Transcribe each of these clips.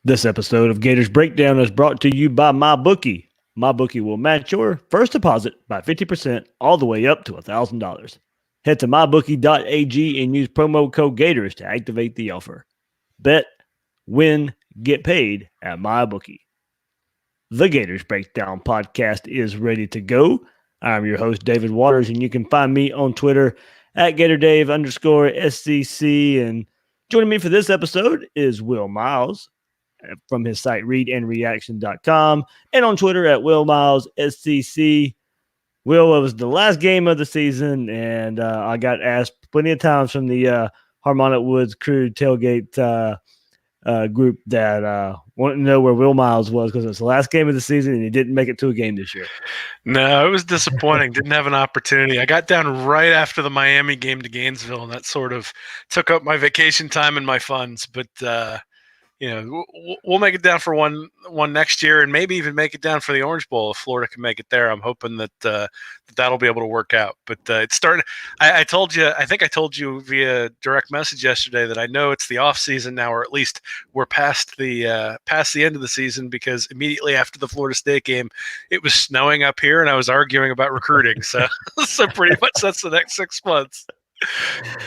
This episode of Gators Breakdown is brought to you by MyBookie. MyBookie will match your first deposit by 50% all the way up to $1,000. Head to mybookie.ag and use promo code Gators to activate the offer. Bet, win, get paid at MyBookie. The Gators Breakdown podcast is ready to go. I'm your host, David Waters, and you can find me on Twitter at GatorDave_SCC. And joining me for this episode is Will Miles from his site readandreaction.com and on Twitter at Will Miles SCC. Will, it was the last game of the season, and I got asked plenty of times from the Harmonic Woods crew tailgate group that wanted to know where Will Miles was because it's the last game of the season and he didn't make it to a game this year. No, it was disappointing. Didn't have an opportunity. I got down right after the Miami game to Gainesville, and that sort of took up my vacation time and my funds. But we'll make it down for one next year, and maybe even make it down for the Orange Bowl if Florida can make it there. I'm hoping that that'll be able to work out. But it's starting. I told you. I think I told you via direct message yesterday that I know it's the off season now, or at least we're past the end of the season, because immediately after the Florida State game, it was snowing up here, and I was arguing about recruiting. So pretty much that's the next 6 months.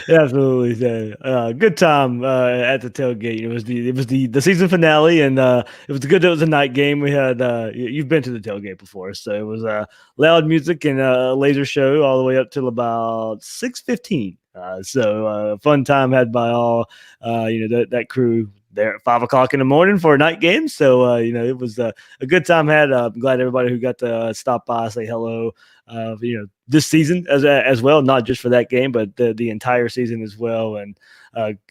Yeah, absolutely. Good time at the tailgate. It was the season finale, and it was good that it was a night game. We had you've been to the tailgate before, so it was loud music and a laser show all the way up till about 6:15. So fun time had by all that crew there at 5 o'clock in the morning for a night game. So it was a good time had. I'm glad everybody who got to stop by, say hello. This season as well, not just for that game, but the entire season as well. And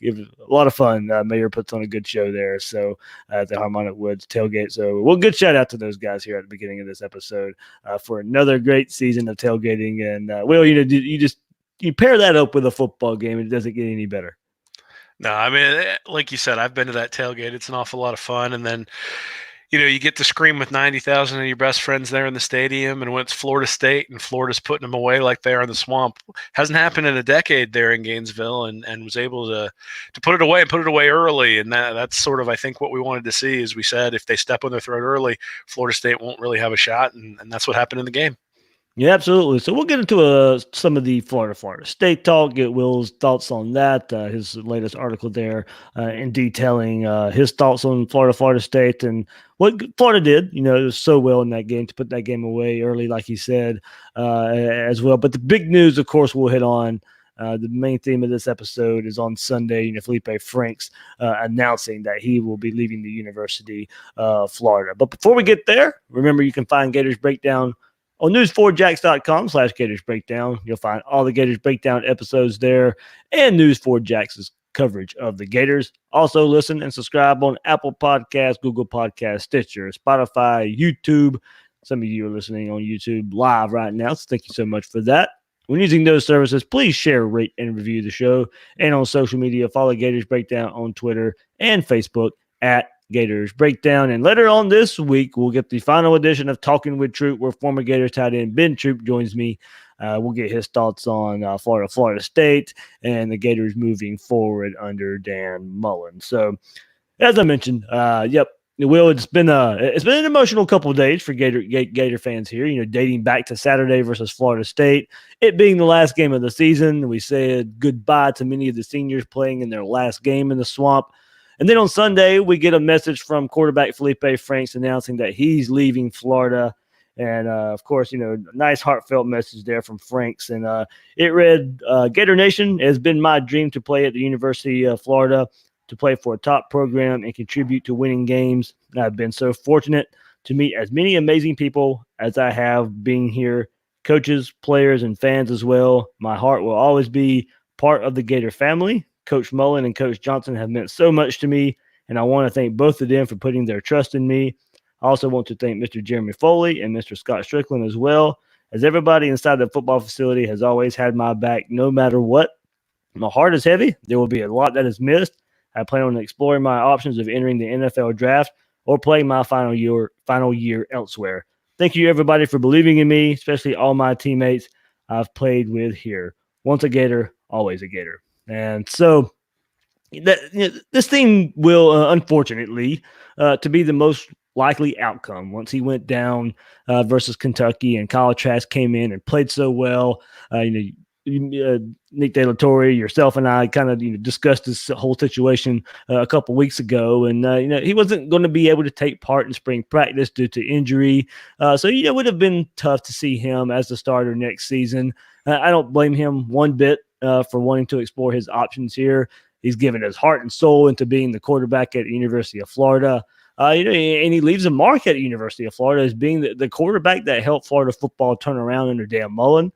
it was a lot of fun. Mayor puts on a good show there. So at the Harmonic Woods tailgate. So good shout out to those guys here at the beginning of this episode for another great season of tailgating. And Will, you pair that up with a football game, it doesn't get any better. No, I mean, like you said, I've been to that tailgate. It's an awful lot of fun. And then, you get to scream with 90,000 of your best friends there in the stadium. And when it's Florida State and Florida's putting them away like they are in the swamp, hasn't happened in a decade there in Gainesville, and was able to put it away and put it away early. And that's sort of, I think, what we wanted to see. As we said, if they step on their throat early, Florida State won't really have a shot. And that's what happened in the game. Yeah, absolutely. So we'll get into some of the Florida State talk, get Will's thoughts on that, his latest article there in detailing his thoughts on Florida State and what Florida did, it was so well in that game to put that game away early, like he said, as well. But the big news, of course, we'll hit on. The main theme of this episode is on Sunday, Feleipe Franks announcing that he will be leaving the University of Florida. But before we get there, remember you can find Gators Breakdown on news4jax.com/Gators Breakdown. You'll find all the Gators Breakdown episodes there and News4Jax's coverage of the Gators. Also listen and subscribe on Apple Podcasts, Google Podcasts, Stitcher, Spotify, YouTube. Some of you are listening on YouTube live right now, so thank you so much for that. When using those services, please share, rate, and review the show. And on social media, follow Gators Breakdown on Twitter and Facebook at Gators Breakdown. And later on this week, we'll get the final edition of Talking with Troop, where former Gators tight end Ben Troop joins me. We'll get his thoughts on Florida State and the Gators moving forward under Dan Mullen. So, as I mentioned, Will, it's been an emotional couple of days for Gator fans here. Dating back to Saturday versus Florida State, it being the last game of the season. We said goodbye to many of the seniors playing in their last game in the swamp. And then on Sunday, we get a message from quarterback Feleipe Franks announcing that he's leaving Florida. And, of course, nice heartfelt message there from Franks. And it read, Gator Nation, it has been my dream to play at the University of Florida, to play for a top program and contribute to winning games. And I've been so fortunate to meet as many amazing people as I have being here, coaches, players, and fans as well. My heart will always be part of the Gator family. Coach Mullen and Coach Johnson have meant so much to me, and I want to thank both of them for putting their trust in me. I also want to thank Mr. Jeremy Foley and Mr. Scott Strickland as well, as everybody inside the football facility has always had my back no matter what. My heart is heavy. There will be a lot that is missed. I plan on exploring my options of entering the NFL draft or playing my final year elsewhere. Thank you, everybody, for believing in me, especially all my teammates I've played with here. Once a Gator, always a Gator. And so that this thing will unfortunately to be the most likely outcome once he went down versus Kentucky and Kyle Trask came in and played so well. Nick De La Torre, yourself, and I kind of discussed this whole situation a couple weeks ago, and he wasn't going to be able to take part in spring practice due to injury, so it would have been tough to see him as the starter next season. I don't blame him one bit for wanting to explore his options here. He's given his heart and soul into being the quarterback at the University of Florida. And he leaves a mark at the University of Florida as being the quarterback that helped Florida football turn around under Dan Mullen.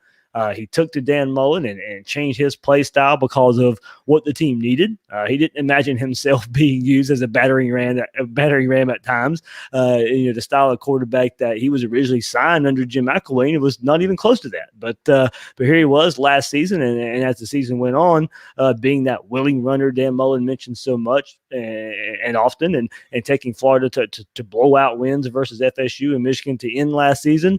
He took to Dan Mullen and changed his play style because of what the team needed. He didn't imagine himself being used as a battering ram at times. The style of quarterback that he was originally signed under Jim McElwain, it was not even close to that. But here he was last season, and as the season went on, being that willing runner Dan Mullen mentioned so much and often, and taking Florida to blow out wins versus FSU and Michigan to end last season.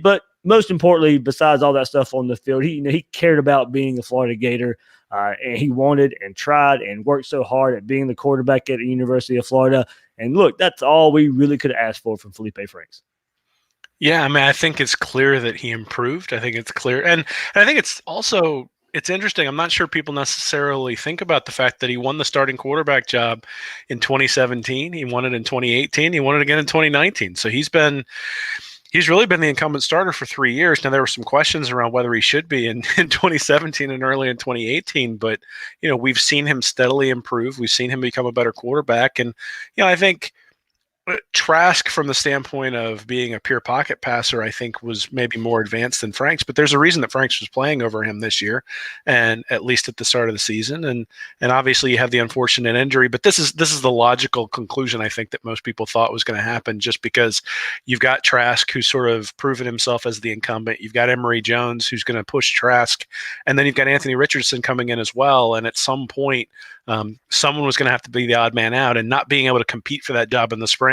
But most importantly, besides all that stuff on the field, he cared about being a Florida Gator, and he wanted and tried and worked so hard at being the quarterback at the University of Florida. And look, that's all we really could ask for from Feleipe Franks. Yeah, I mean, I think it's clear that he improved. I think it's clear, and I think it's interesting. I'm not sure people necessarily think about the fact that he won the starting quarterback job in 2017. He won it in 2018. He won it again in 2019. So he's really been the incumbent starter for 3 years. Now, there were some questions around whether he should be in 2017 and early in 2018, but, we've seen him steadily improve. We've seen him become a better quarterback. And, I think Trask, from the standpoint of being a pure pocket passer, I think was maybe more advanced than Franks, but there's a reason that Franks was playing over him this year, and at least at the start of the season. And obviously you have the unfortunate injury, but this is the logical conclusion I think that most people thought was going to happen, just because you've got Trask, who's sort of proven himself as the incumbent. You've got Emory Jones, who's going to push Trask, and then you've got Anthony Richardson coming in as well. And at some point, someone was going to have to be the odd man out, and not being able to compete for that job in the spring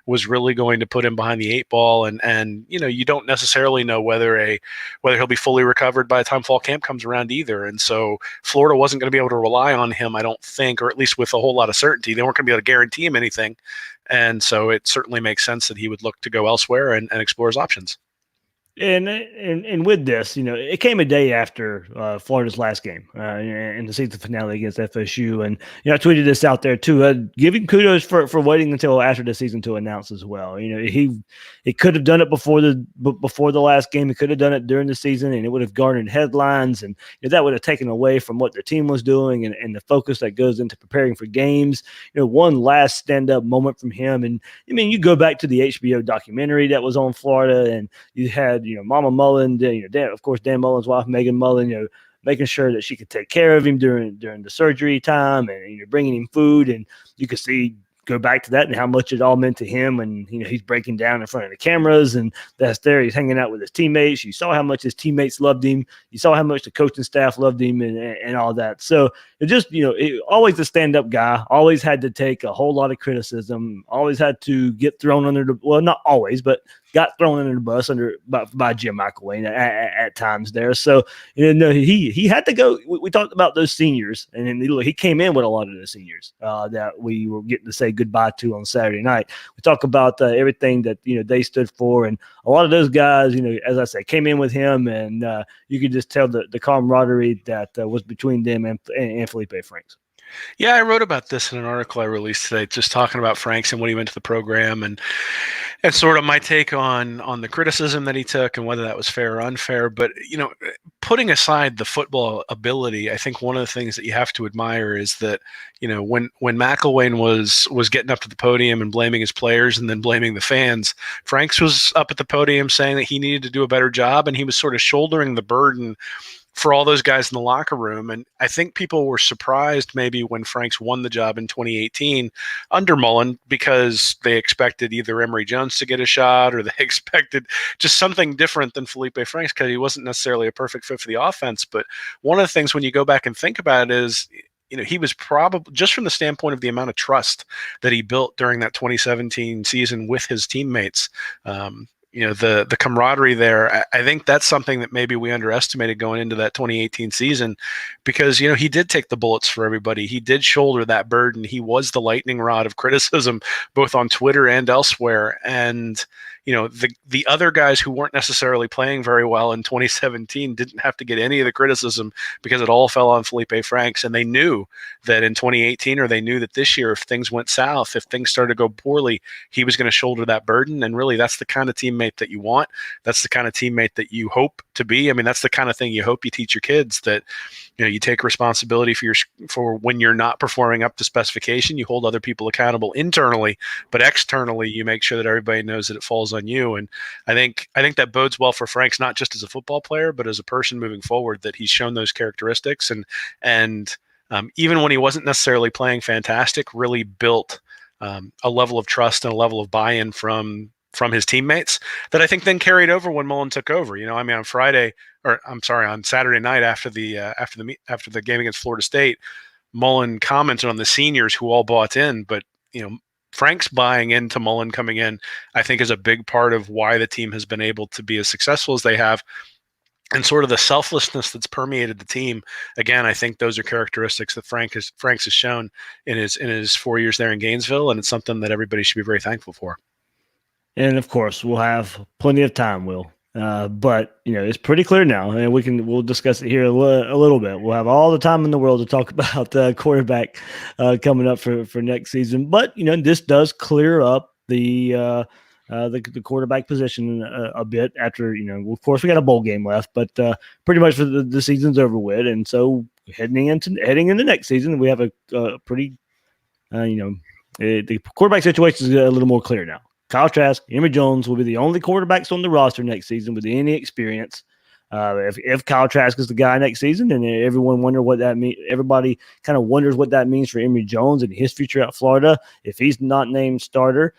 was really going to put him behind the eight ball. And you don't necessarily know whether he'll be fully recovered by the time fall camp comes around either. And so Florida wasn't going to be able to rely on him, I don't think, or at least with a whole lot of certainty. They weren't going to be able to guarantee him anything. And so it certainly makes sense that he would look to go elsewhere and explore his options. And with this, it came a day after Florida's last game in the season finale against FSU, and I tweeted this out there too, giving kudos for waiting until after the season to announce as well. He could have done it before the last game. He could have done it during the season, and it would have garnered headlines, and that would have taken away from what the team was doing and the focus that goes into preparing for games. One last stand-up moment from him, and I mean, you go back to the HBO documentary that was on Florida, and you had Mama Mullen, of course, Dan Mullen's wife, Megan Mullen, making sure that she could take care of him during the surgery time, and bringing him food, and you could go back to that and how much it all meant to him. And he's breaking down in front of the cameras, and that's there. He's hanging out with his teammates. You saw how much his teammates loved him. You saw how much the coaching staff loved him, and all that. So it just always a stand-up guy. Always had to take a whole lot of criticism. Always had to get thrown under the not always, but got thrown under the bus by Jim McElwain at times there. So he had to go. We talked about those seniors, and then he came in with a lot of the seniors that we were getting to say goodbye to on Saturday night. We talk about everything that they stood for, and a lot of those guys, as I say, came in with him, and you could just tell the camaraderie that was between them and Feleipe Franks. Yeah, I wrote about this in an article I released today, just talking about Franks and when he went to the program, and sort of my take on the criticism that he took and whether that was fair or unfair. But putting aside the football ability, I think one of the things that you have to admire is that when McElwain was getting up to the podium and blaming his players and then blaming the fans, Franks was up at the podium saying that he needed to do a better job, and he was sort of shouldering the burden for all those guys in the locker room. And I think people were surprised maybe when Franks won the job in 2018 under Mullen, because they expected either Emory Jones to get a shot, or they expected just something different than Feleipe Franks, because he wasn't necessarily a perfect fit for the offense. But one of the things when you go back and think about it is, he was probably, just from the standpoint of the amount of trust that he built during that 2017 season with his teammates, the camaraderie there. I think that's something that maybe we underestimated going into that 2018 season, because he did take the bullets for everybody. He did shoulder that burden. He was the lightning rod of criticism, both on Twitter and elsewhere. And the other guys who weren't necessarily playing very well in 2017 didn't have to get any of the criticism, because it all fell on Feleipe Franks. And they knew that in 2018, or they knew that this year, if things went south, if things started to go poorly, he was going to shoulder that burden. And really, that's the kind of teammate that you want. That's the kind of teammate that you hope to be. I mean, that's the kind of thing you hope you teach your kids, that you take responsibility for when you're not performing up to specification. You hold other people accountable internally, but externally, you make sure that everybody knows that it falls on you. And I think that bodes well for Franks, not just as a football player, but as a person moving forward, that he's shown those characteristics, and even when he wasn't necessarily playing fantastic, really built a level of trust and a level of buy-in from his teammates that I think then carried over when Mullen took over. I mean, on Saturday night after the game against Florida State, Mullen commented on the seniors who all bought in, but Franks buying into Mullen coming in, I think, is a big part of why the team has been able to be as successful as they have. And sort of the selflessness that's permeated the team. Again, I think those are characteristics that Franks has shown in his 4 years there in Gainesville, and it's something that everybody should be very thankful for. And of course, we'll have plenty of time, Will. But it's pretty clear now, and we'll discuss it here a little bit. We'll have all the time in the world to talk about the quarterback coming up for next season. But this does clear up the quarterback position a bit after of course we got a bowl game left, but pretty much for the season's over with, and so heading into next season, we have a pretty the quarterback situation is a little more clear now. Kyle Trask, Emory Jones will be the only quarterbacks on the roster next season with any experience. If Kyle Trask is the guy next season, and everyone wonder what that means, everybody kind of wonders what that means for Emory Jones and his future at Florida. If he's not named starter,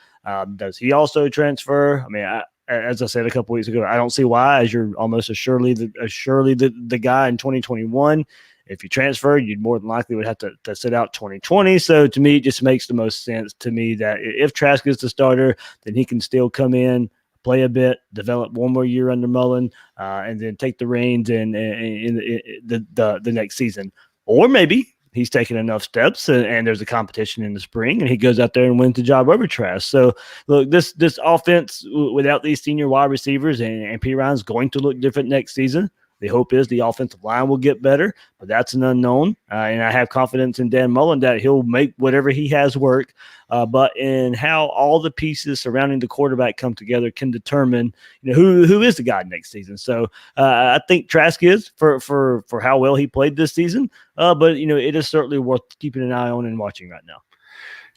does he also transfer? I mean, as I said a couple weeks ago, I don't see why, as you're almost surely the guy in 2021. If you transferred, you'd more than likely would have to sit out 2020. So to me, it just makes the most sense to me that if Trask is the starter, then he can still come in, play a bit, develop one more year under Mullen, and then take the reins in the next season. Or maybe he's taken enough steps and there's a competition in the spring and he goes out there and wins the job over Trask. So look, this offense without these senior wide receivers and P. Ryan's going to look different next season. The hope is the offensive line will get better, but that's an unknown. And I have confidence in Dan Mullen that he'll make whatever he has work. But in how all the pieces surrounding the quarterback come together can determine, who is the guy next season. So I think Trask is for how well he played this season. But it is certainly worth keeping an eye on and watching right now.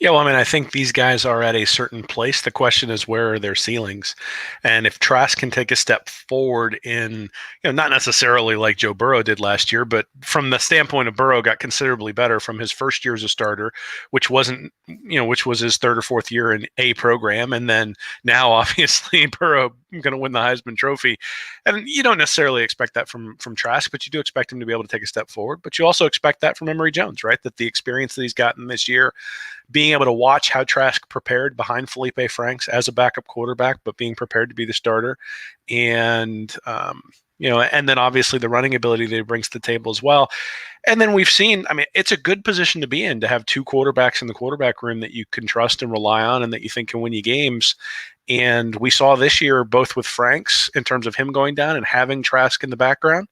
Yeah, well, I mean, I think these guys are at a certain place. The question is, where are their ceilings? And if Trask can take a step forward in, not necessarily like Joe Burrow did last year, but from the standpoint of Burrow got considerably better from his first year as a starter, which was his third or fourth year in a program. And then now, obviously, Burrow going to win the Heisman Trophy. And you don't necessarily expect that from Trask, but you do expect him to be able to take a step forward. But you also expect that from Emory Jones, right? That the experience that he's gotten this year, being able to watch how Trask prepared behind Feleipe Franks as a backup quarterback, but being prepared to be the starter. And, and then obviously the running ability that he brings to the table as well. And then we've seen, I mean, it's a good position to be in, to have two quarterbacks in the quarterback room that you can trust and rely on and that you think can win you games. And we saw this year, both with Franks in terms of him going down and having Trask in the background,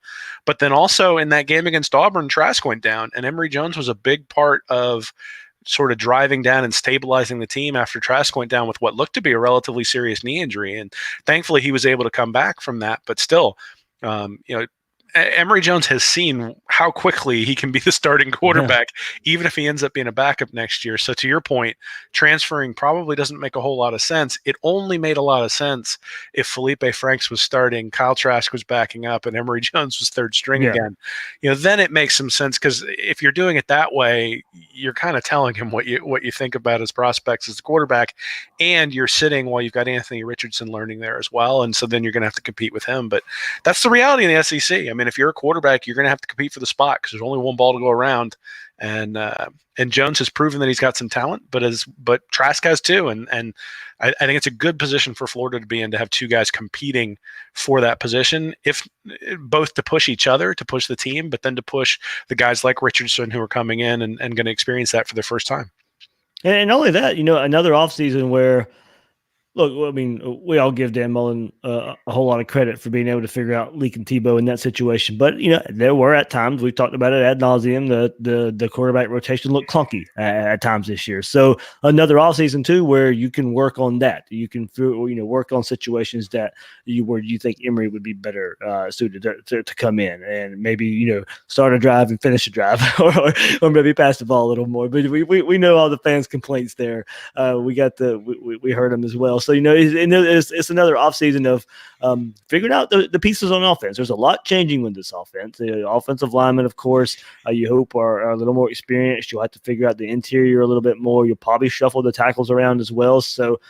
but then also in that game against Auburn, Trask went down and Emory Jones was a big part of sort of driving down and stabilizing the team after Trask went down with what looked to be a relatively serious knee injury. And thankfully he was able to come back from that, but still, Emory Jones has seen how quickly he can be the starting quarterback, even if he ends up being a backup next year. So to your point, transferring probably doesn't make a whole lot of sense. It only made a lot of sense if Feleipe Franks was starting, Kyle Trask was backing up, and Emory Jones was third string again. Then it makes some sense, because if you're doing it that way, you're kind of telling him what you think about his prospects as a quarterback, and you're sitting while you've got Anthony Richardson learning there as well. And so then you're going to have to compete with him. But that's the reality in the SEC. I mean, if you're a quarterback, you're going to have to compete for the spot because there's only one ball to go around. And Jones has proven that he's got some talent, but Trask has too, and I think it's a good position for Florida to be in, to have two guys competing for that position, if both to push each other, to push the team, but then to push the guys like Richardson who are coming in and going to experience that for the first time. And not only that, another offseason where, look, I mean, we all give Dan Mullen a whole lot of credit for being able to figure out Leak and Tebow in that situation. But, there were at times, we've talked about it ad nauseum, the quarterback rotation looked clunky at times this year. So another offseason, too, where you can work on that. You can, work on situations where you think Emory would be better suited to come in and maybe, start a drive and finish a drive or maybe pass the ball a little more. But we know all the fans' complaints there. We heard them as well. So, it's another offseason of figuring out the pieces on offense. There's a lot changing with this offense. The offensive linemen, of course, you hope are a little more experienced. You'll have to figure out the interior a little bit more. You'll probably shuffle the tackles around as well. So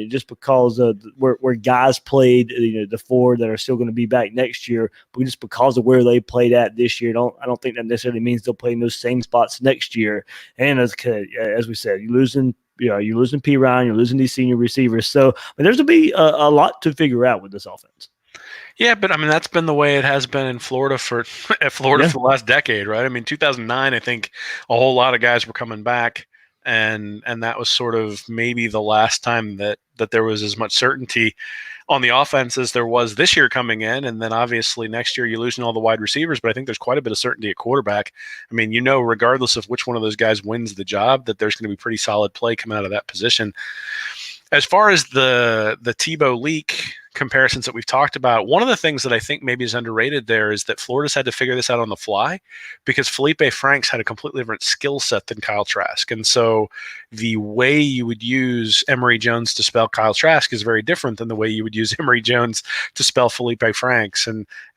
just because where guys played, the four that are still going to be back next year, but just because of where they played at this year, I don't think that necessarily means they'll play in those same spots next year. And as we said, you're losing P. Ryan, you're losing these senior receivers. So there's going to be a lot to figure out with this offense. Yeah, but I mean, that's been the way it has been in Florida for the last decade, right? I mean, 2009, I think a whole lot of guys were coming back, and that was sort of maybe the last time that there was as much certainty on the offense as there was this year coming in. And then obviously next year you're losing all the wide receivers, but I think there's quite a bit of certainty at quarterback. I mean, regardless of which one of those guys wins the job, that there's going to be pretty solid play coming out of that position. As far as the Tebow Leak comparisons that we've talked about, one of the things that I think maybe is underrated there is that Florida's had to figure this out on the fly, because Feleipe Franks had a completely different skill set than Kyle Trask. And so the way you would use Emory Jones to spell Kyle Trask is very different than the way you would use Emory Jones to spell Feleipe Franks.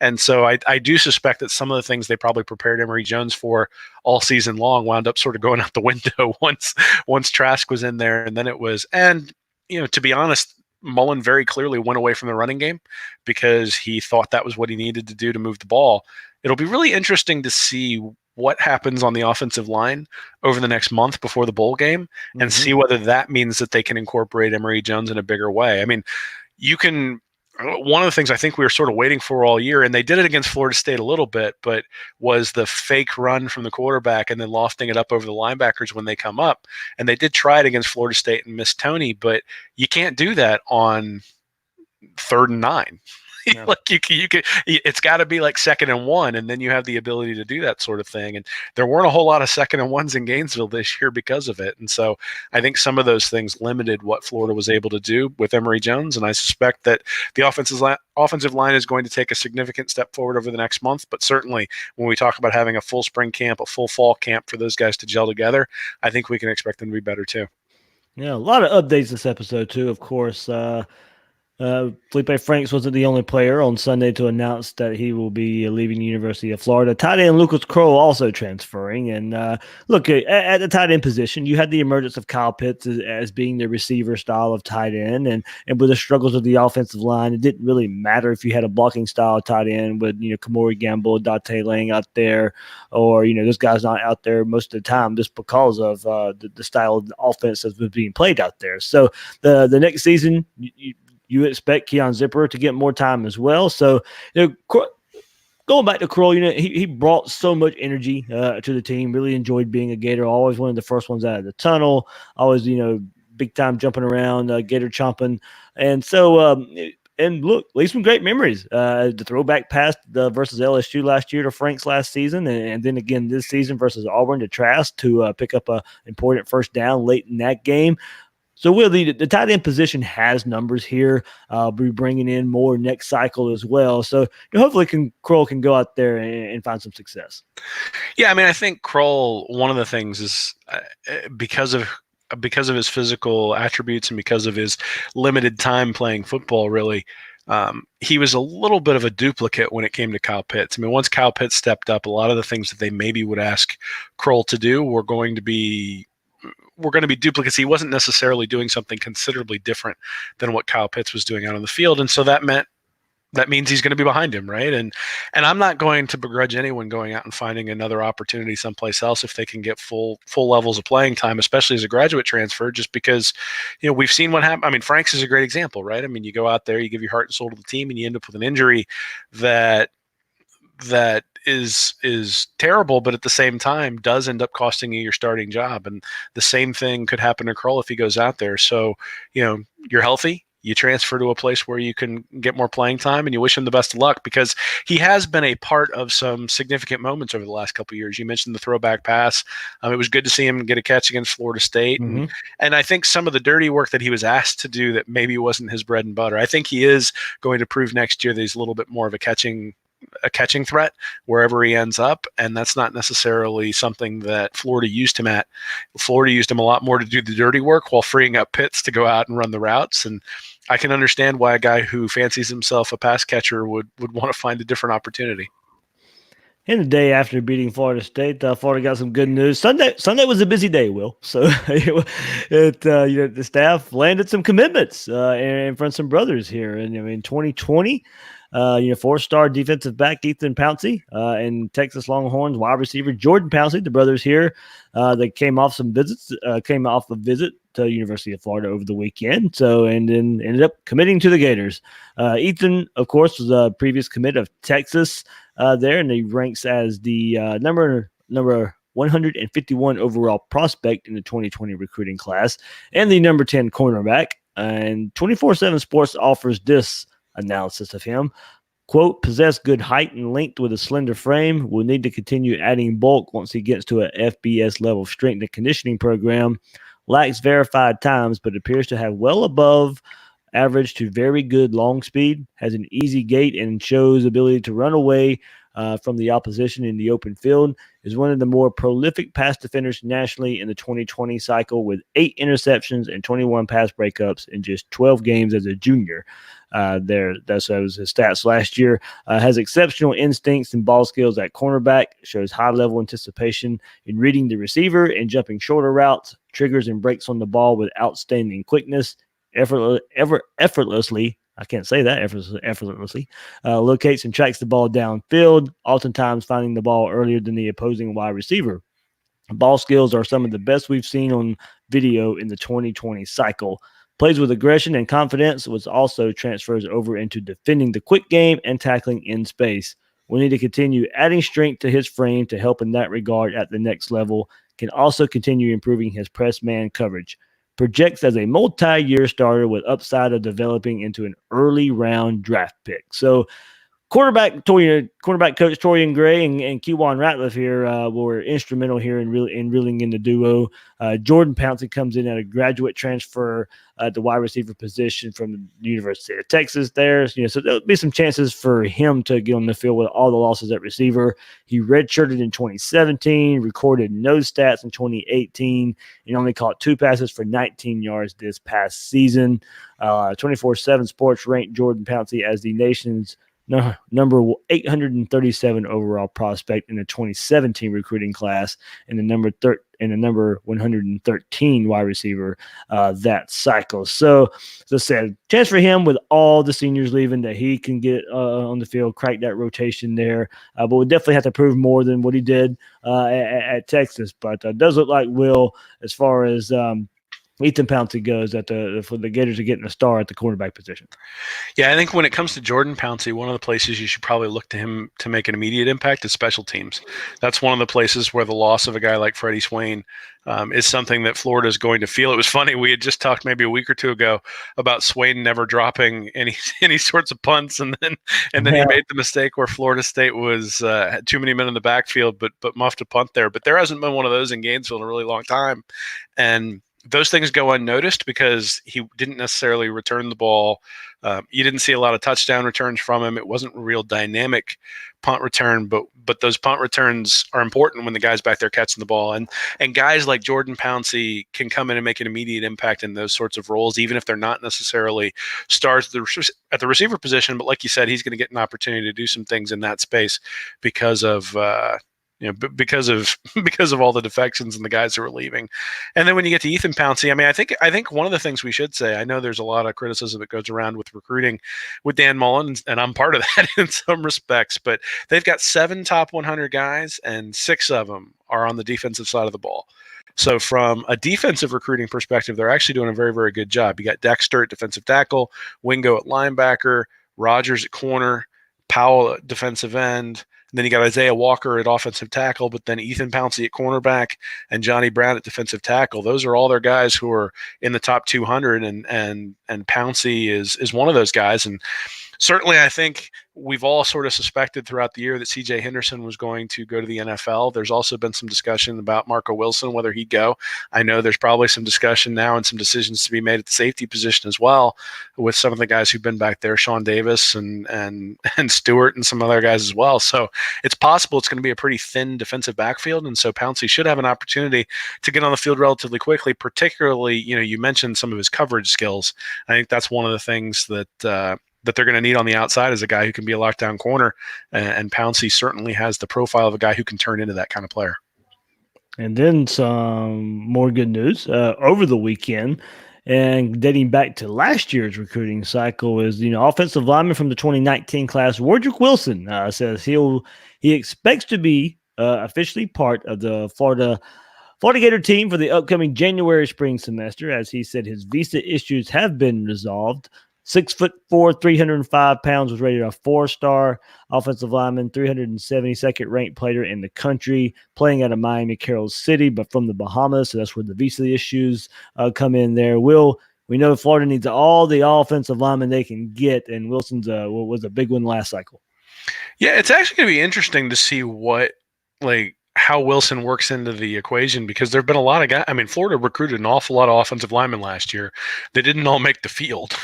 And so I do suspect that some of the things they probably prepared Emory Jones for all season long wound up sort of going out the window once Trask was in there. And then it was, and to be honest, Mullen very clearly went away from the running game because he thought that was what he needed to do to move the ball. It'll be really interesting to see what happens on the offensive line over the next month before the bowl game and see whether that means that they can incorporate Emory Jones in a bigger way. I mean, one of the things I think we were sort of waiting for all year, and they did it against Florida State a little bit, but was the fake run from the quarterback and then lofting it up over the linebackers when they come up. And they did try it against Florida State and missed Tony, but you can't do that on 3rd and 9. No. Like you could, it's got to be like 2nd and 1, and then you have the ability to do that sort of thing. And there weren't a whole lot of 2nd and 1s in Gainesville this year because of it. And so I think some of those things limited what Florida was able to do with Emory Jones. And I suspect that the offensive line is going to take a significant step forward over the next month. But certainly when we talk about having a full spring camp, a full fall camp for those guys to gel together, I think we can expect them to be better too. Yeah, a lot of updates this episode too, of course. Feleipe Franks wasn't the only player on Sunday to announce that he will be leaving the University of Florida. Tight end Lucas Krull also transferring. And look, at the tight end position, you had the emergence of Kyle Pitts as being the receiver style of tight end. And with the struggles of the offensive line, it didn't really matter if you had a blocking style tight end with, Kamori Gamble, Dante Lang out there, or, those guys not out there most of the time just because of the style of the offense that was being played out there. So the next season, you expect Keon Zipper to get more time as well. So, going back to Krull, he brought so much energy to the team. Really enjoyed being a Gator. Always one of the first ones out of the tunnel. Always, big time jumping around, Gator chomping. And so, and look, leave some great memories. The throwback pass versus LSU last year to Franks last season, and then again this season versus Auburn to Trask to pick up an important first down late in that game. So, Will, the tight end position has numbers here. We'll be bringing in more next cycle as well. So, hopefully Krull can go out there and find some success. Yeah, I mean, I think Krull, one of the things is because of his physical attributes and because of his limited time playing football, really, he was a little bit of a duplicate when it came to Kyle Pitts. I mean, once Kyle Pitts stepped up, a lot of the things that they maybe would ask Krull to do were going to be duplicates. He wasn't necessarily doing something considerably different than what Kyle Pitts was doing out on the field. And so that meant that means he's going to be behind him, right? And I'm not going to begrudge anyone going out and finding another opportunity someplace else if they can get full levels of playing time, especially as a graduate transfer, just because, we've seen what happened. I mean, Franks is a great example, right? I mean, you go out there, you give your heart and soul to the team, and you end up with an injury that is terrible, but at the same time does end up costing you your starting job. And the same thing could happen to Krull if he goes out there. So, you're healthy. You transfer to a place where you can get more playing time, and you wish him the best of luck, because he has been a part of some significant moments over the last couple of years. You mentioned the throwback pass. It was good to see him get a catch against Florida State. Mm-hmm. And I think some of the dirty work that he was asked to do that maybe wasn't his bread and butter. I think he is going to prove next year that he's a little bit more of a catching threat wherever he ends up, and that's not necessarily something that Florida used him at. Florida used him a lot more to do the dirty work while freeing up Pitts to go out and run the routes, and I can understand why a guy who fancies himself a pass catcher would want to find a different opportunity. In the day after beating Florida State, Florida got some good news. Sunday was a busy day, Will. So the staff landed some commitments in front of some brothers here. And in 2020, 4-star defensive back Ethan Pouncey and Texas Longhorns wide receiver Jordan Pouncey, the brothers here, they came off a visit to the University of Florida over the weekend. And then ended up committing to the Gators. Ethan, of course, was a previous commit of Texas there, and he ranks as the number 151 overall prospect in the 2020 recruiting class and the number 10 cornerback. And 24/7 Sports offers this analysis of him. Quote, possess good height and length with a slender frame. Will need to continue adding bulk once he gets to a FBS level strength and conditioning program. Lacks verified times, but appears to have well above average to very good long speed, has an easy gait, and shows ability to run away from the opposition in the open field. Is one of the more prolific pass defenders nationally in the 2020 cycle, with 8 interceptions and 21 pass breakups in just 12 games as a junior. That was his stats last year. Has exceptional instincts and ball skills at cornerback, shows high level anticipation in reading the receiver and jumping shorter routes, triggers and breaks on the ball with outstanding quickness, effortlessly. I can't say that effortlessly. Locates and tracks the ball downfield, oftentimes finding the ball earlier than the opposing wide receiver. Ball skills are some of the best we've seen on video in the 2020 cycle. Plays with aggression and confidence, which also transfers over into defending the quick game and tackling in space. We need to continue adding strength to his frame to help in that regard at the next level. Can also continue improving his press man coverage. Projects as a multi-year starter with upside of developing into an early round draft pick. So quarterback coach Torian Gray and Kewan Ratliff here were instrumental here in reeling in the duo. Jordan Pouncey comes in at a graduate transfer at the wide receiver position from the University of Texas there. So there'll be some chances for him to get on the field with all the losses at receiver. He redshirted in 2017, recorded no stats in 2018, and only caught 2 passes for 19 yards this past season. 24/7 Sports ranked Jordan Pouncey as the nation's number 837 overall prospect in the 2017 recruiting class, and the number 113 wide receiver that cycle. So, as I said, chance for him with all the seniors leaving that he can get on the field, crack that rotation there. But we'll definitely have to prove more than what he did at Texas. But it does look like Will, as far as Ethan Pouncey goes, for the Gators are getting a star at the quarterback position. Yeah, I think when it comes to Jordan Pouncey, one of the places you should probably look to him to make an immediate impact is special teams. That's one of the places where the loss of a guy like Freddie Swain is something that Florida is going to feel. It was funny, we had just talked maybe a week or two ago about Swain never dropping any sorts of punts, and then he made the mistake where Florida State was had too many men in the backfield, but muffed a punt there. But there hasn't been one of those in Gainesville in a really long time, and those things go unnoticed because he didn't necessarily return the ball. You didn't see a lot of touchdown returns from him. It wasn't a real dynamic punt return, but those punt returns are important when the guy's back there catching the ball. And guys like Jordan Pouncey can come in and make an immediate impact in those sorts of roles, even if they're not necessarily stars at the receiver position. But like you said, he's going to get an opportunity to do some things in that space because of because of because of all the defections and the guys who are leaving. And then when you get to Ethan Pouncey, I mean, I think one of the things we should say, I know there's a lot of criticism that goes around with recruiting with Dan Mullen, and I'm part of that in some respects, but they've got 7 top 100 guys, and 6 of them are on the defensive side of the ball. So from a defensive recruiting perspective, they're actually doing a very, very good job. You got Dexter at defensive tackle, Wingo at linebacker, Rogers at corner, Powell at defensive end. And then you got Isaiah Walker at offensive tackle, but then Ethan Pouncey at cornerback and Johnny Brown at defensive tackle. Those are all their guys who are in the top 200, and Pouncey is one of those guys. And certainly, I think we've all sort of suspected throughout the year that C.J. Henderson was going to go to the NFL. There's also been some discussion about Marco Wilson, whether he'd go. I know there's probably some discussion now and some decisions to be made at the safety position as well, with some of the guys who've been back there, Sean Davis and Stewart and some other guys as well. So it's possible it's going to be a pretty thin defensive backfield, and so Pouncey should have an opportunity to get on the field relatively quickly. Particularly, you mentioned some of his coverage skills. I think that's one of the things that they're going to need on the outside is a guy who can be a lockdown corner, and Pouncey certainly has the profile of a guy who can turn into that kind of player. And then some more good news over the weekend, and dating back to last year's recruiting cycle, is offensive lineman from the 2019 class, Wardrick Wilson, says he expects to be officially part of the Florida Gator team for the upcoming January spring semester. As he said, his visa issues have been resolved. 6'4", 305 pounds, was rated a 4-star offensive lineman, 372nd ranked player in the country, playing out of Miami Carroll City, but from the Bahamas. So that's where the visa issues come in there. We know Florida needs all the offensive linemen they can get, and Wilson's was a big one last cycle. Yeah, it's actually going to be interesting to see how Wilson works into the equation, because there have been a lot of guys. I mean, Florida recruited an awful lot of offensive linemen last year. They didn't all make the field,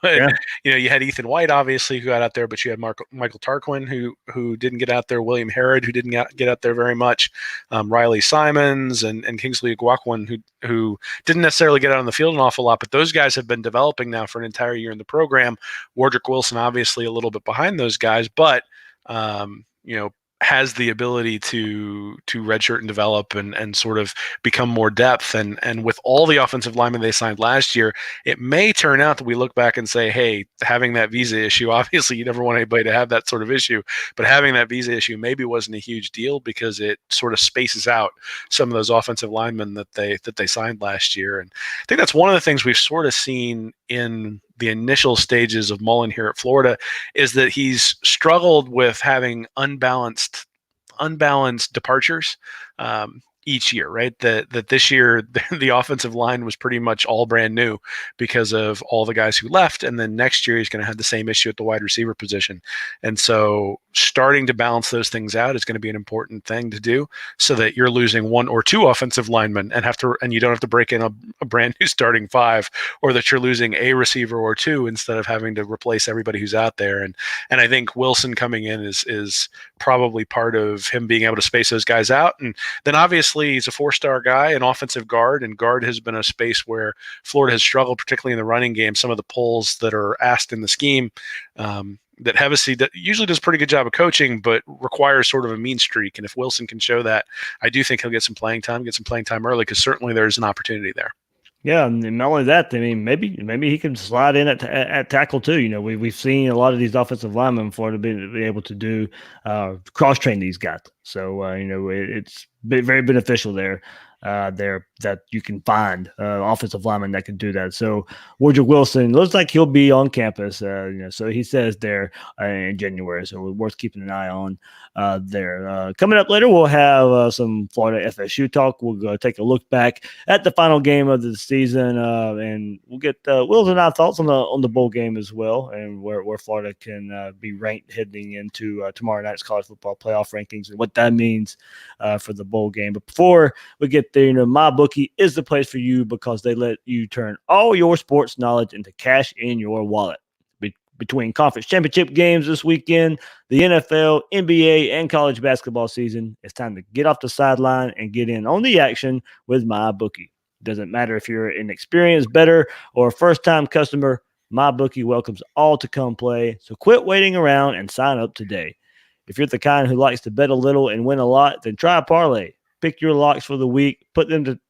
but you had Ethan White, obviously, who got out there, but you had Michael Tarquin, who didn't get out there, William Harrod, who didn't get out there very much, Riley Simons and Kingsley Guaquin, who didn't necessarily get out on the field an awful lot, but those guys have been developing now for an entire year in the program. Wardrick Wilson, obviously, a little bit behind those guys, but has the ability to redshirt and develop and sort of become more depth. And with all the offensive linemen they signed last year, it may turn out that we look back and say, hey, having that visa issue, obviously you never want anybody to have that sort of issue, but having that visa issue maybe wasn't a huge deal, because it sort of spaces out some of those offensive linemen that they signed last year. And I think that's one of the things we've sort of seen in the initial stages of Mullen here at Florida, is that he's struggled with having unbalanced departures each year, right? That this year the offensive line was pretty much all brand new because of all the guys who left, and then next year he's going to have the same issue at the wide receiver position. And so starting to balance those things out is going to be an important thing to do, so that you're losing 1 or 2 offensive linemen and you don't have to break in a brand new starting 5, or that you're losing a receiver or 2 instead of having to replace everybody who's out there. And I think Wilson coming in is probably part of him being able to space those guys out. And then obviously he's a 4-star guy, an offensive guard, and guard has been a space where Florida has struggled, particularly in the running game. Some of the pulls that are asked in the scheme, that Hevesy that usually does a pretty good job of coaching, but requires sort of a mean streak. And if Wilson can show that, I do think he'll get some playing time early, because certainly there's an opportunity there. Yeah, and not only that, I mean, maybe he can slide in at tackle too. We've seen a lot of these offensive linemen in Florida be able to do cross train these guys. So it's very beneficial there that you can find offensive linemen that can do that. So Wardrick Wilson looks like he'll be on campus. So he says there in January. So worth keeping an eye on there. Coming up later, we'll have some Florida FSU talk. We'll go take a look back at the final game of the season, and we'll get Will's and our thoughts on the bowl game as well, and where Florida can be ranked heading into tomorrow night's college football playoff rankings and what that means for the bowl game. But before we get there, MyBookie is the place for you, because they let you turn all your sports knowledge into cash in your wallet. Between conference championship games this weekend, the NFL, NBA, and college basketball season, it's time to get off the sideline and get in on the action with MyBookie. Doesn't matter if you're an experienced bettor or a first-time customer, MyBookie welcomes all to come play. So quit waiting around and sign up today. If you're the kind who likes to bet a little and win a lot, then try a parlay. Pick your locks for the week, put them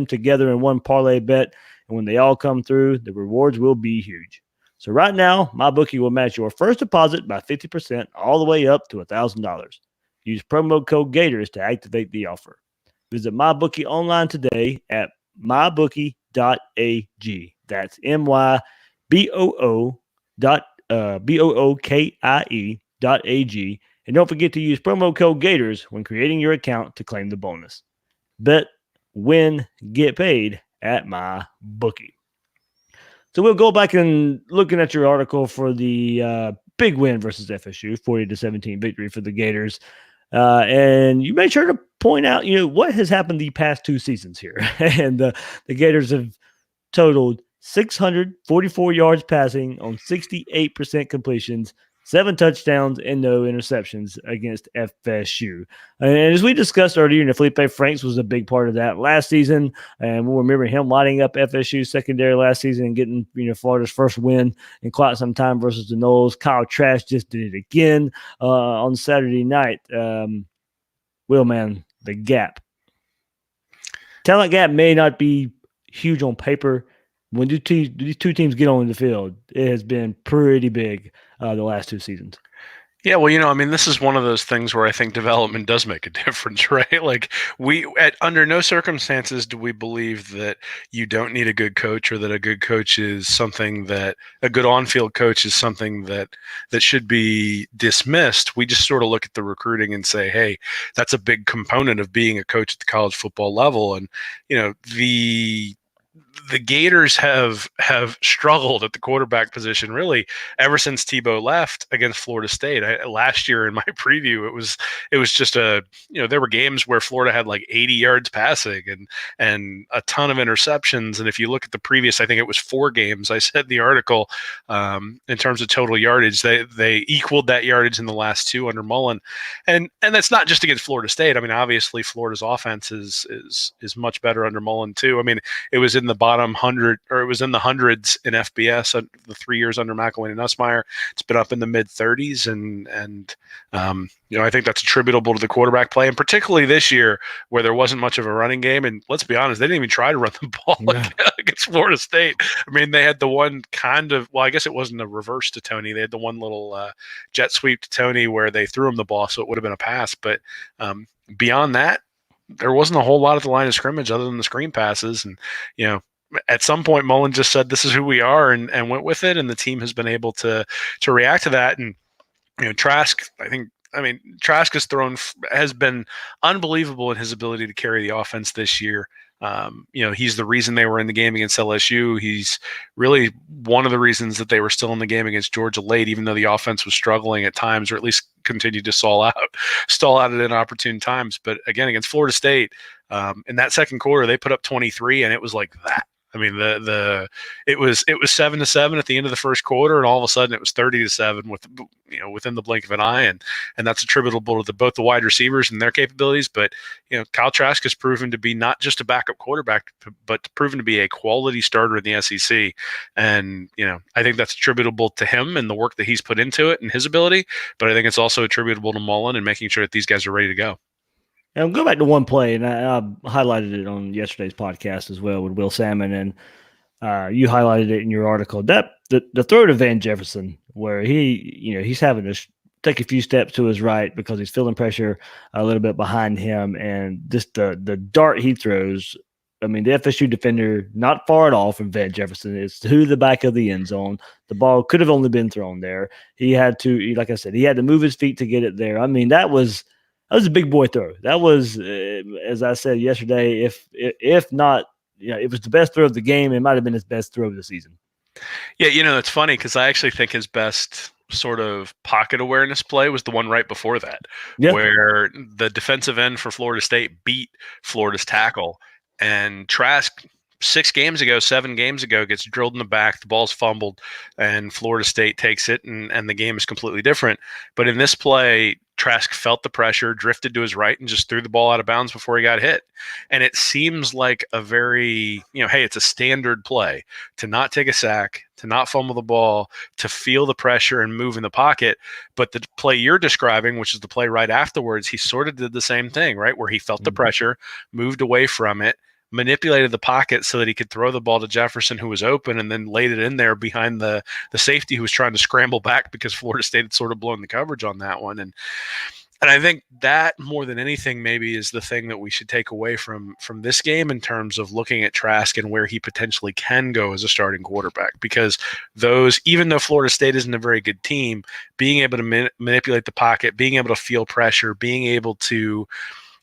together in one parlay bet, and when they all come through, the rewards will be huge. So right now, MyBookie will match your first deposit by 50% all the way up to $1,000. Use promo code Gators to activate the offer. Visit MyBookie online today at mybookie.ag. That's MYBOOKIE.ag. And don't forget to use promo code Gators when creating your account to claim the bonus. Bet, win, get paid at MyBookie. So we'll go back and looking at your article for the big win versus FSU, 40-17 victory for the Gators. And you made sure to point out, what has happened the past 2 seasons here. And the Gators have totaled 644 yards passing on 68% completions, 7 touchdowns, and no interceptions against FSU. And as we discussed earlier, Feleipe Franks was a big part of that last season. And we'll remember him lighting up FSU secondary last season and getting, Florida's first win in quite some time versus the Noles. Kyle Trask just did it again on Saturday night. Will, man, the gap. Talent gap may not be huge on paper. When these two teams get on the field, it has been pretty big the last 2 seasons. Yeah, well, this is one of those things where I think development does make a difference, right? Like under no circumstances do we believe that you don't need a good coach, or that a good coach is something that a good on-field coach is something that should be dismissed. We just sort of look at the recruiting and say, hey, that's a big component of being a coach at the college football level. And, the Gators have struggled at the quarterback position really ever since Tebow left against Florida State. Last year in my preview, it was just there were games where Florida had like 80 yards passing and a ton of interceptions. And if you look at the previous, I think it was 4 games, I said in the article, in terms of total yardage, they equaled that yardage in the last 2 under Mullen. And that's not just against Florida State. I mean, obviously Florida's offense is much better under Mullen too. I mean, it was in the bottom 100, or it was in the hundreds in FBS the 3 years under McElwain and Nussmeier. It's been up in the mid 30s, and I think that's attributable to the quarterback play, and particularly this year where there wasn't much of a running game. And let's be honest, they didn't even try to run the ball against Florida State. I mean, they had the one kind of, well, I guess it wasn't a reverse to Tony. They had the one little jet sweep to Tony where they threw him the ball, so it would have been a pass. But beyond that, there wasn't a whole lot at the line of scrimmage other than the screen passes. And, at some point, Mullen just said, this is who we are, and went with it. And the team has been able to react to that. And, Trask, Trask has been unbelievable in his ability to carry the offense this year. He's the reason they were in the game against LSU. He's really one of the reasons that they were still in the game against Georgia late, even though the offense was struggling at times, or at least continued to stall out at inopportune times. But again, against Florida State, in that second quarter, they put up 23, and it was like that. I mean, it was 7-7 at the end of the first quarter, and all of a sudden it was 30-7 within the blink of an eye, and that's attributable to both the wide receivers and their capabilities. But Kyle Trask has proven to be not just a backup quarterback, but proven to be a quality starter in the SEC, and I think that's attributable to him and the work that he's put into it and his ability. But I think it's also attributable to Mullen and making sure that these guys are ready to go. And I'll go back to one play, and I highlighted it on yesterday's podcast as well with Will Salmon, and you highlighted it in your article. That the throw to Van Jefferson, where he's having to take a few steps to his right because he's feeling pressure a little bit behind him, and just the dart he throws. I mean, the FSU defender not far at all from Van Jefferson. It's to the back of the end zone. The ball could have only been thrown there. He had to, like I said, he had to move his feet to get it there. I mean, that was a big boy throw. That was, as I said yesterday, if not, it was the best throw of the game. It might have been his best throw of the season. Yeah, it's funny because I actually think his best sort of pocket awareness play was the one right before that, where the defensive end for Florida State beat Florida's tackle, and Trask 7 games ago gets drilled in the back, the ball's fumbled, and Florida State takes it, and the game is completely different. But in this play, Trask felt the pressure, drifted to his right, and just threw the ball out of bounds before he got hit. And it seems like a very, hey, it's a standard play to not take a sack, to not fumble the ball, to feel the pressure and move in the pocket. But the play you're describing, which is the play right afterwards, he sort of did the same thing, right? Where he felt the pressure, moved away from it, manipulated the pocket so that he could throw the ball to Jefferson, who was open, and then laid it in there behind the safety who was trying to scramble back because Florida State had sort of blown the coverage on that one. And I think that more than anything maybe is the thing that we should take away from this game in terms of looking at Trask and where he potentially can go as a starting quarterback. Because even though Florida State isn't a very good team, being able to manipulate the pocket, being able to feel pressure, being able to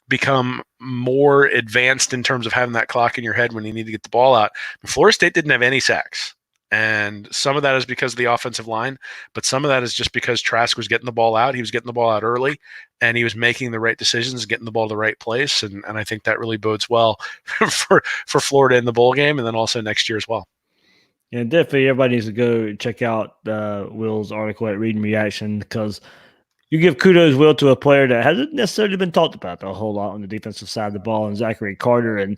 become more advanced in terms of having that clock in your head when you need to get the ball out. But Florida State didn't have any sacks. And some of that is because of the offensive line, but some of that is just because Trask was getting the ball out. He was getting the ball out early, and he was making the right decisions, getting the ball to the right place. And I think that really bodes well for Florida in the bowl game and then also next year as well. Yeah, definitely everybody needs to go check out Will's article at Read and Reaction, because you give kudos, Will, to a player that hasn't necessarily been talked about a whole lot on the defensive side of the ball, and Zachary Carter. And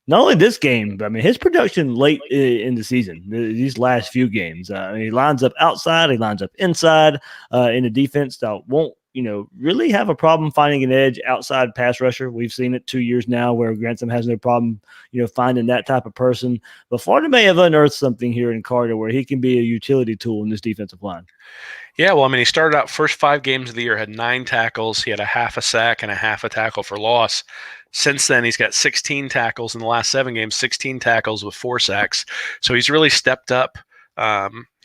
not only this game, but I mean his production late in the season, these last few games. He lines up outside, he lines up inside in the defense that won't, really have a problem finding an edge outside pass rusher. We've seen it 2 years now where Grantham has no problem, finding that type of person. But Florida may have unearthed something here in Carter where he can be a utility tool in this defensive line. Yeah, well, I mean, he started out first 5 games of the year, had 9 tackles. He had a half a sack and a half a tackle for loss. Since then, he's got 16 tackles in the last 7 games, 16 tackles with 4 sacks. So he's really stepped up.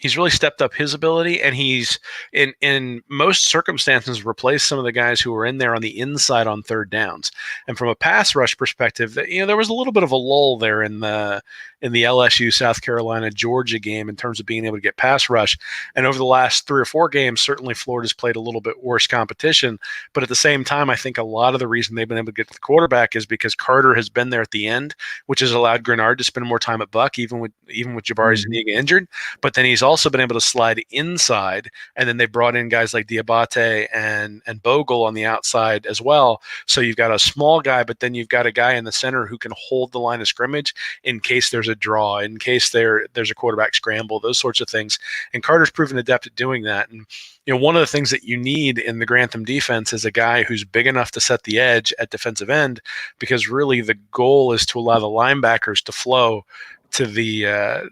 He's really stepped up his ability, and he's in most circumstances replaced some of the guys who were in there on the inside on third downs. And from a pass rush perspective, there was a little bit of a lull there in the LSU, South Carolina, Georgia game in terms of being able to get pass rush. And over the last 3 or 4 games, certainly Florida's played a little bit worse competition. But at the same time, I think a lot of the reason they've been able to get to the quarterback is because Carter has been there at the end, which has allowed Grenard to spend more time at Buck, even with Jabari Zuniga injured. But then he's also been able to slide inside, and then they brought in guys like Diabate and Bogle on the outside as well. So you've got a small guy, but then you've got a guy in the center who can hold the line of scrimmage in case there's a draw, in case there's a quarterback scramble, those sorts of things. And Carter's proven adept at doing that. And one of the things that you need in the Grantham defense is a guy who's big enough to set the edge at defensive end, because really the goal is to allow the linebackers to flow to the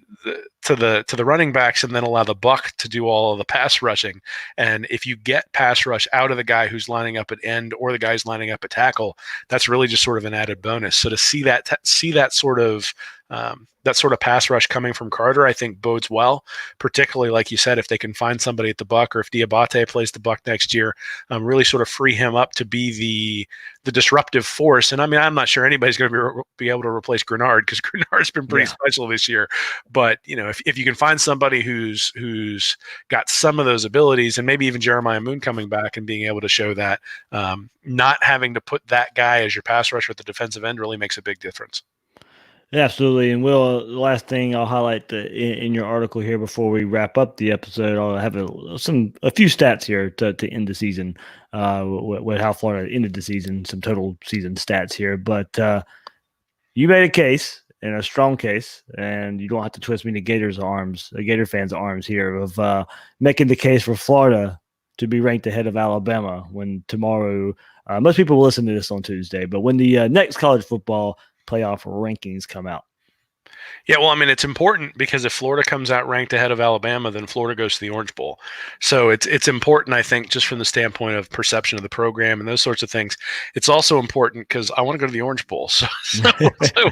running backs and then allow the buck to do all of the pass rushing. And if you get pass rush out of the guy who's lining up at end or the guy's lining up at tackle, that's really just sort of an added bonus. So to see that sort of pass rush coming from Carter, I think bodes well, particularly like you said, if they can find somebody at the buck, or if Diabate plays the buck next year, really sort of free him up to be the disruptive force. And I mean, I'm not sure anybody's going to be able to replace Grenard, because Grenard's been pretty special this year. But if you can find somebody who's got some of those abilities, and maybe even Jeremiah Moon coming back and being able to show that, not having to put that guy as your pass rusher at the defensive end really makes a big difference. Yeah, absolutely. And Will, the last thing I'll highlight in your article here before we wrap up the episode, I'll have a few stats here to end the season, with how Florida ended the season, some total season stats here. But you made a case, and a strong case, and you don't have to twist me to Gator fans' arms here, of making the case for Florida to be ranked ahead of Alabama when tomorrow, most people will listen to this on Tuesday, but when the next college football playoff rankings come out. Yeah, well, I mean, it's important because if Florida comes out ranked ahead of Alabama, then Florida goes to the Orange Bowl. So it's important, I think, just from the standpoint of perception of the program and those sorts of things. It's also important because I want to go to the Orange Bowl. So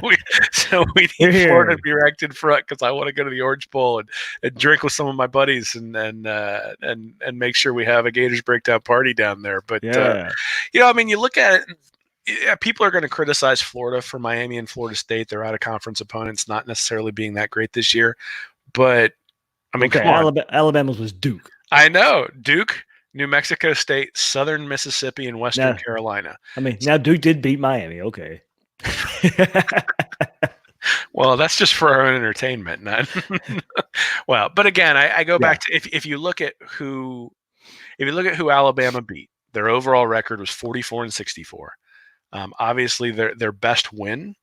we need Florida to be ranked in front, because I want to go to the Orange Bowl and drink with some of my buddies and make sure we have a Gators Breakdown party down there. But I mean, you look at it. Yeah, people are going to criticize Florida for Miami and Florida State. They're out of conference opponents, not necessarily being that great this year. But, I mean, come on. Alabama's was Duke. I know. Duke, New Mexico State, Southern Mississippi, and Western Carolina. I mean, now Duke did beat Miami. Okay. Well, that's just for our own entertainment. Well, but again, I go back to if you look at who Alabama beat. Their overall record was 44-64. Obviously, their best win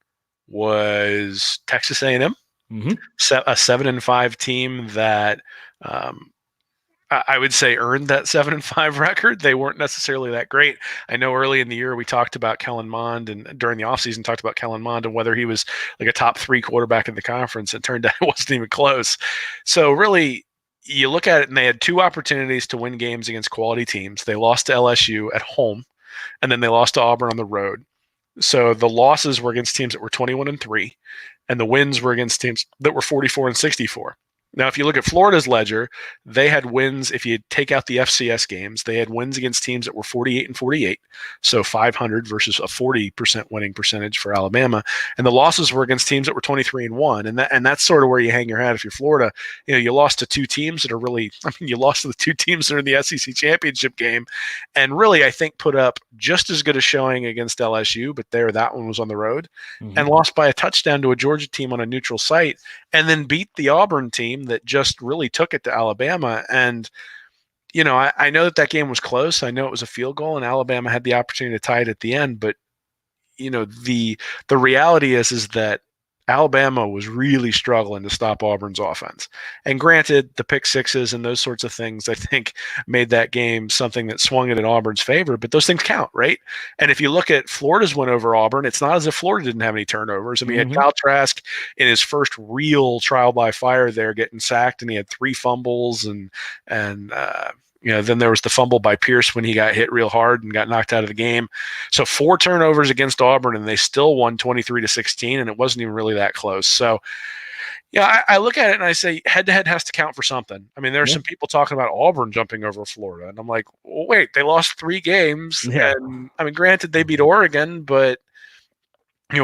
was Texas A&M, Mm-hmm. a 7-5 team that I would say earned that 7-5 record. They weren't necessarily that great. I know early in the year we talked about Kellen Mond, and during the offseason talked about Kellen Mond and whether he was like a top 3 quarterback in the conference. It turned out it wasn't even close. So really, you look at it, and they had 2 opportunities to win games against quality teams. They lost to LSU at home, and then they lost to Auburn on the road. So the losses were against teams that were 21-3, and the wins were against teams that were 44-64. Now, if you look at Florida's ledger, they had wins. If you take out the FCS games, they had wins against teams that were 48-48, so 500 versus a 40% winning percentage for Alabama. And the losses were against teams that were 23-1, and that's sort of where you hang your hat. If you're Florida, you lost to 2 teams that are really. I mean, you lost to the 2 teams that are in the SEC championship game, and really, I think put up just as good a showing against LSU, but that one was on the road, and lost by a touchdown to a Georgia team on a neutral site, and then beat the Auburn team that just really took it to Alabama. And, I know that game was close. I know it was a field goal, and Alabama had the opportunity to tie it at the end. But, the reality is that Alabama was really struggling to stop Auburn's offense. And granted, the pick sixes and those sorts of things, I think, made that game something that swung it in Auburn's favor. But those things count, right? And if you look at Florida's win over Auburn, it's not as if Florida didn't have any turnovers. I mean, he had Kyle Trask in his first real trial by fire there getting sacked, and he had 3 fumbles, and then there was the fumble by Pierce when he got hit real hard and got knocked out of the game. So 4 turnovers against Auburn, and they still won 23-16, and it wasn't even really that close. So, I look at it and I say head-to-head has to count for something. I mean, there are some people talking about Auburn jumping over Florida, and I'm like, well, wait, they lost 3 games. Yeah. And, I mean, granted, they beat Oregon, but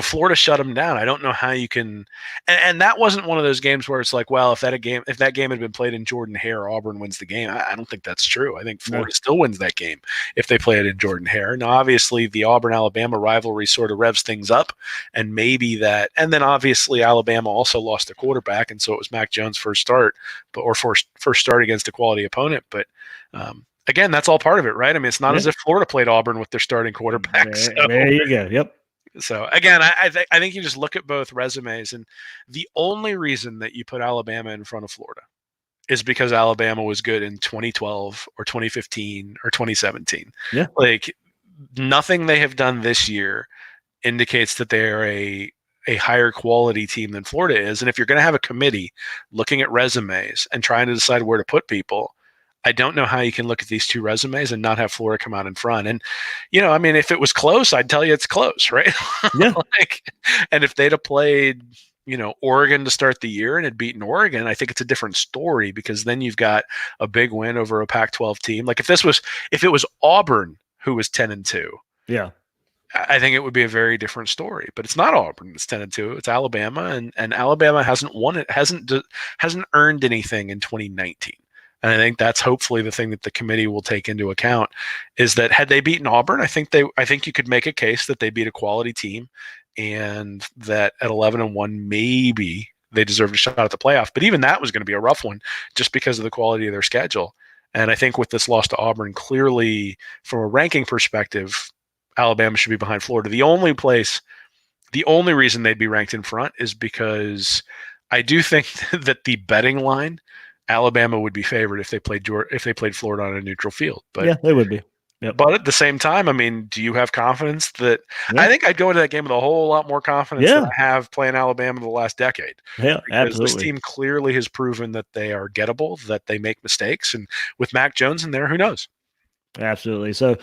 Florida shut them down. I don't know how you can, and that wasn't one of those games where it's like, well, if that game had been played in Jordan-Hare, Auburn wins the game. I don't think that's true. I think Florida still wins that game if they play it in Jordan-Hare. Now, obviously, the Auburn-Alabama rivalry sort of revs things up, and maybe that, and then obviously Alabama also lost their quarterback, and so it was Mac Jones' first start, first start against a quality opponent. But again, that's all part of it, right? I mean, it's not as if Florida played Auburn with their starting quarterback. There you go. Yep. So again, I think you just look at both resumes, and the only reason that you put Alabama in front of Florida is because Alabama was good in 2012 or 2015 or 2017. Yeah. Like, nothing they have done this year indicates that they are a higher quality team than Florida is. And if you're going to have a committee looking at resumes and trying to decide where to put people, I don't know how you can look at these 2 resumes and not have Florida come out in front. And, I mean, if it was close, I'd tell you it's close, right? Yeah. And if they'd have played, Oregon to start the year and had beaten Oregon, I think it's a different story, because then you've got a big win over a Pac-12 team. Like if it was Auburn who was 10-2, yeah, I think it would be a very different story. But it's not Auburn. It's 10-2. It's Alabama, and Alabama hasn't won it, hasn't earned anything in 2019. And I think that's hopefully the thing that the committee will take into account, is that had they beaten Auburn, I think you could make a case that they beat a quality team, and that at 11-1, maybe they deserved a shot at the playoff. But even that was going to be a rough one, just because of the quality of their schedule. And I think with this loss to Auburn, clearly from a ranking perspective, Alabama should be behind Florida. The only reason they'd be ranked in front is because I do think that the betting line, Alabama would be favored if they played Florida on a neutral field. But yeah, they would be. Yep. But at the same time, I mean, do you have confidence that? Yeah. I think I'd go into that game with a whole lot more confidence than I have playing Alabama the last decade. Yeah, because absolutely. This team clearly has proven that they are gettable, that they make mistakes, and with Mac Jones in there, who knows? Absolutely. So,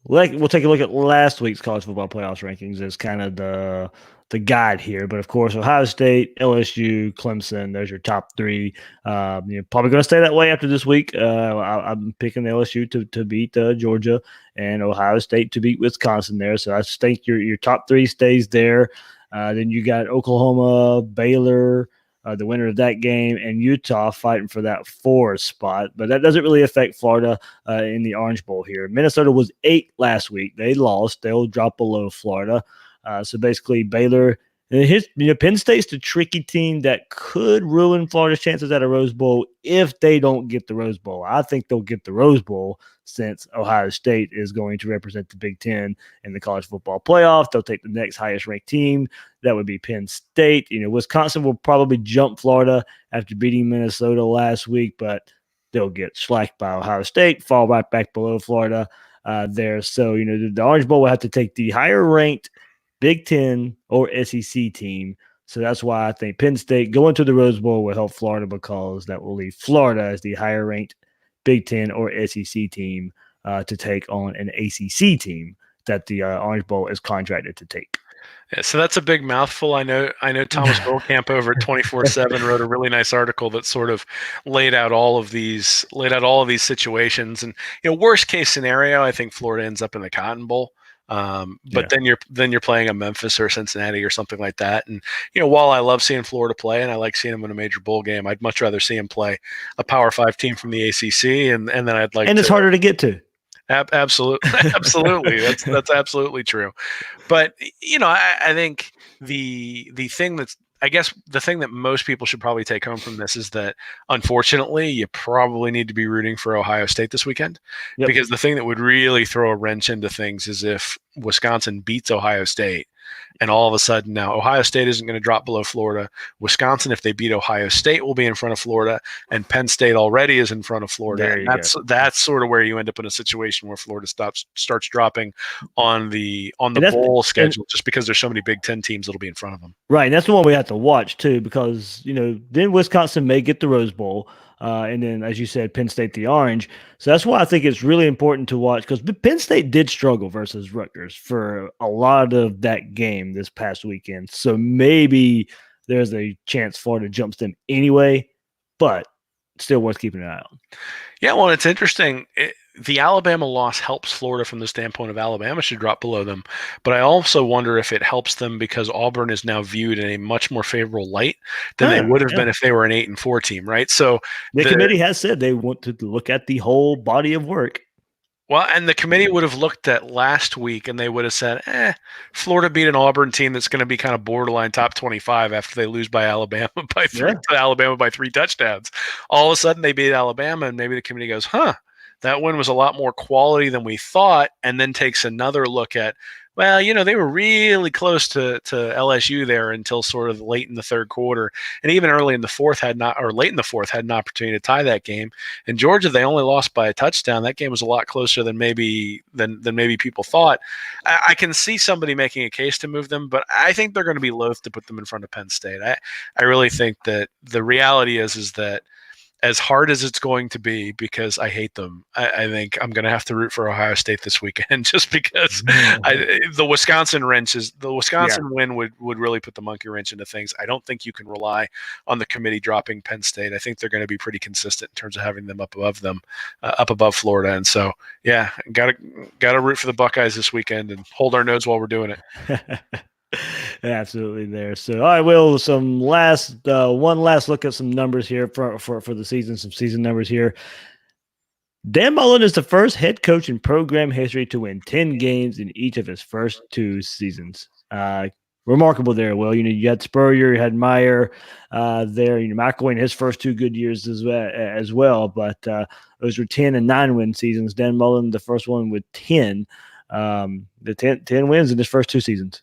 we'll take a look at last week's college football playoffs rankings as kind of the guide here. But of course, Ohio State, LSU, Clemson, there's your top 3. You're probably going to stay that way after this week. I'm picking LSU to beat Georgia, and Ohio State to beat Wisconsin there. So I think your top 3 stays there. Then you got Oklahoma, Baylor, the winner of that game, and Utah fighting for that 4 spot. But that doesn't really affect Florida in the Orange Bowl here. Minnesota was 8 last week. They lost. They'll drop below Florida. So basically, Baylor Penn State's the tricky team that could ruin Florida's chances at a Rose Bowl if they don't get the Rose Bowl. I think they'll get the Rose Bowl since Ohio State is going to represent the Big Ten in the college football playoff. They'll take the next highest ranked team. That would be Penn State. Wisconsin will probably jump Florida after beating Minnesota last week, but they'll get slacked by Ohio State, fall right back below Florida there. So, the Orange Bowl will have to take the higher ranked Big Ten or SEC team. So that's why I think Penn State going to the Rose Bowl will help Florida, because that will leave Florida as the higher ranked Big Ten or SEC team to take on an ACC team that the Orange Bowl is contracted to take. Yeah, so that's a big mouthful. I know Thomas Goldkamp over at 24/7 wrote a really nice article that sort of laid out all of these situations. And worst case scenario, I think Florida ends up in the Cotton Bowl. But then you're playing a Memphis or Cincinnati or something like that. And while I love seeing Florida play and I like seeing them in a major bowl game, I'd much rather see them play a Power 5 team from the ACC, and then I'd like. And it's harder to get to. Absolutely, absolutely. That's absolutely true. But I think the thing that most people should probably take home from this is that, unfortunately, you probably need to be rooting for Ohio State this weekend, because the thing that would really throw a wrench into things is if Wisconsin beats Ohio State, and all of a sudden now Ohio State isn't going to drop below Florida. Wisconsin, if they beat Ohio State, will be in front of Florida, and Penn State already is in front of Florida. That's sort of where you end up in a situation where Florida starts dropping on the bowl schedule, just because there's so many Big Ten teams that'll be in front of them. Right, and that's the one we have to watch too, because then Wisconsin may get the Rose Bowl. And then, as you said, Penn State, the Orange. So that's why I think it's really important to watch, because Penn State did struggle versus Rutgers for a lot of that game this past weekend. So maybe there's a chance Florida jumps them anyway, but still worth keeping an eye on. Yeah, well, it's interesting. The Alabama loss helps Florida from the standpoint of Alabama should drop below them. But I also wonder if it helps them because Auburn is now viewed in a much more favorable light than they would have been if they were an 8-4 team, right? So the committee has said they want to look at the whole body of work. Well, and the committee would have looked at last week and they would have said, Florida beat an Auburn team that's going to be kind of borderline top 25 after they lose by Alabama by 3 touchdowns. All of a sudden they beat Alabama, and maybe the committee goes, that win was a lot more quality than we thought, and then takes another look at, they were really close to LSU there until sort of late in the third quarter, and even late in the fourth had an opportunity to tie that game. In Georgia, they only lost by a touchdown. That game was a lot closer than maybe people thought. I can see somebody making a case to move them, but I think they're going to be loath to put them in front of Penn State. I really think that the reality is that, as hard as it's going to be, because I hate them, I think I'm going to have to root for Ohio State this weekend, just because the Wisconsin win would really put the monkey wrench into things. I don't think you can rely on the committee dropping Penn State. I think they're going to be pretty consistent in terms of having them up above Florida. And so, got to root for the Buckeyes this weekend and hold our nose while we're doing it. Absolutely there. So, all right, Will, one last look at some numbers here for the season, some season numbers here. Dan Mullen is the first head coach in program history to win 10 games in each of his first 2 seasons. Remarkable there, Will. You had Spurrier, you had Meyer there. McElwain, his first 2 good years as well. But those were 10 and 9 win seasons. Dan Mullen, the first one with 10. The 10 wins in his first 2 seasons.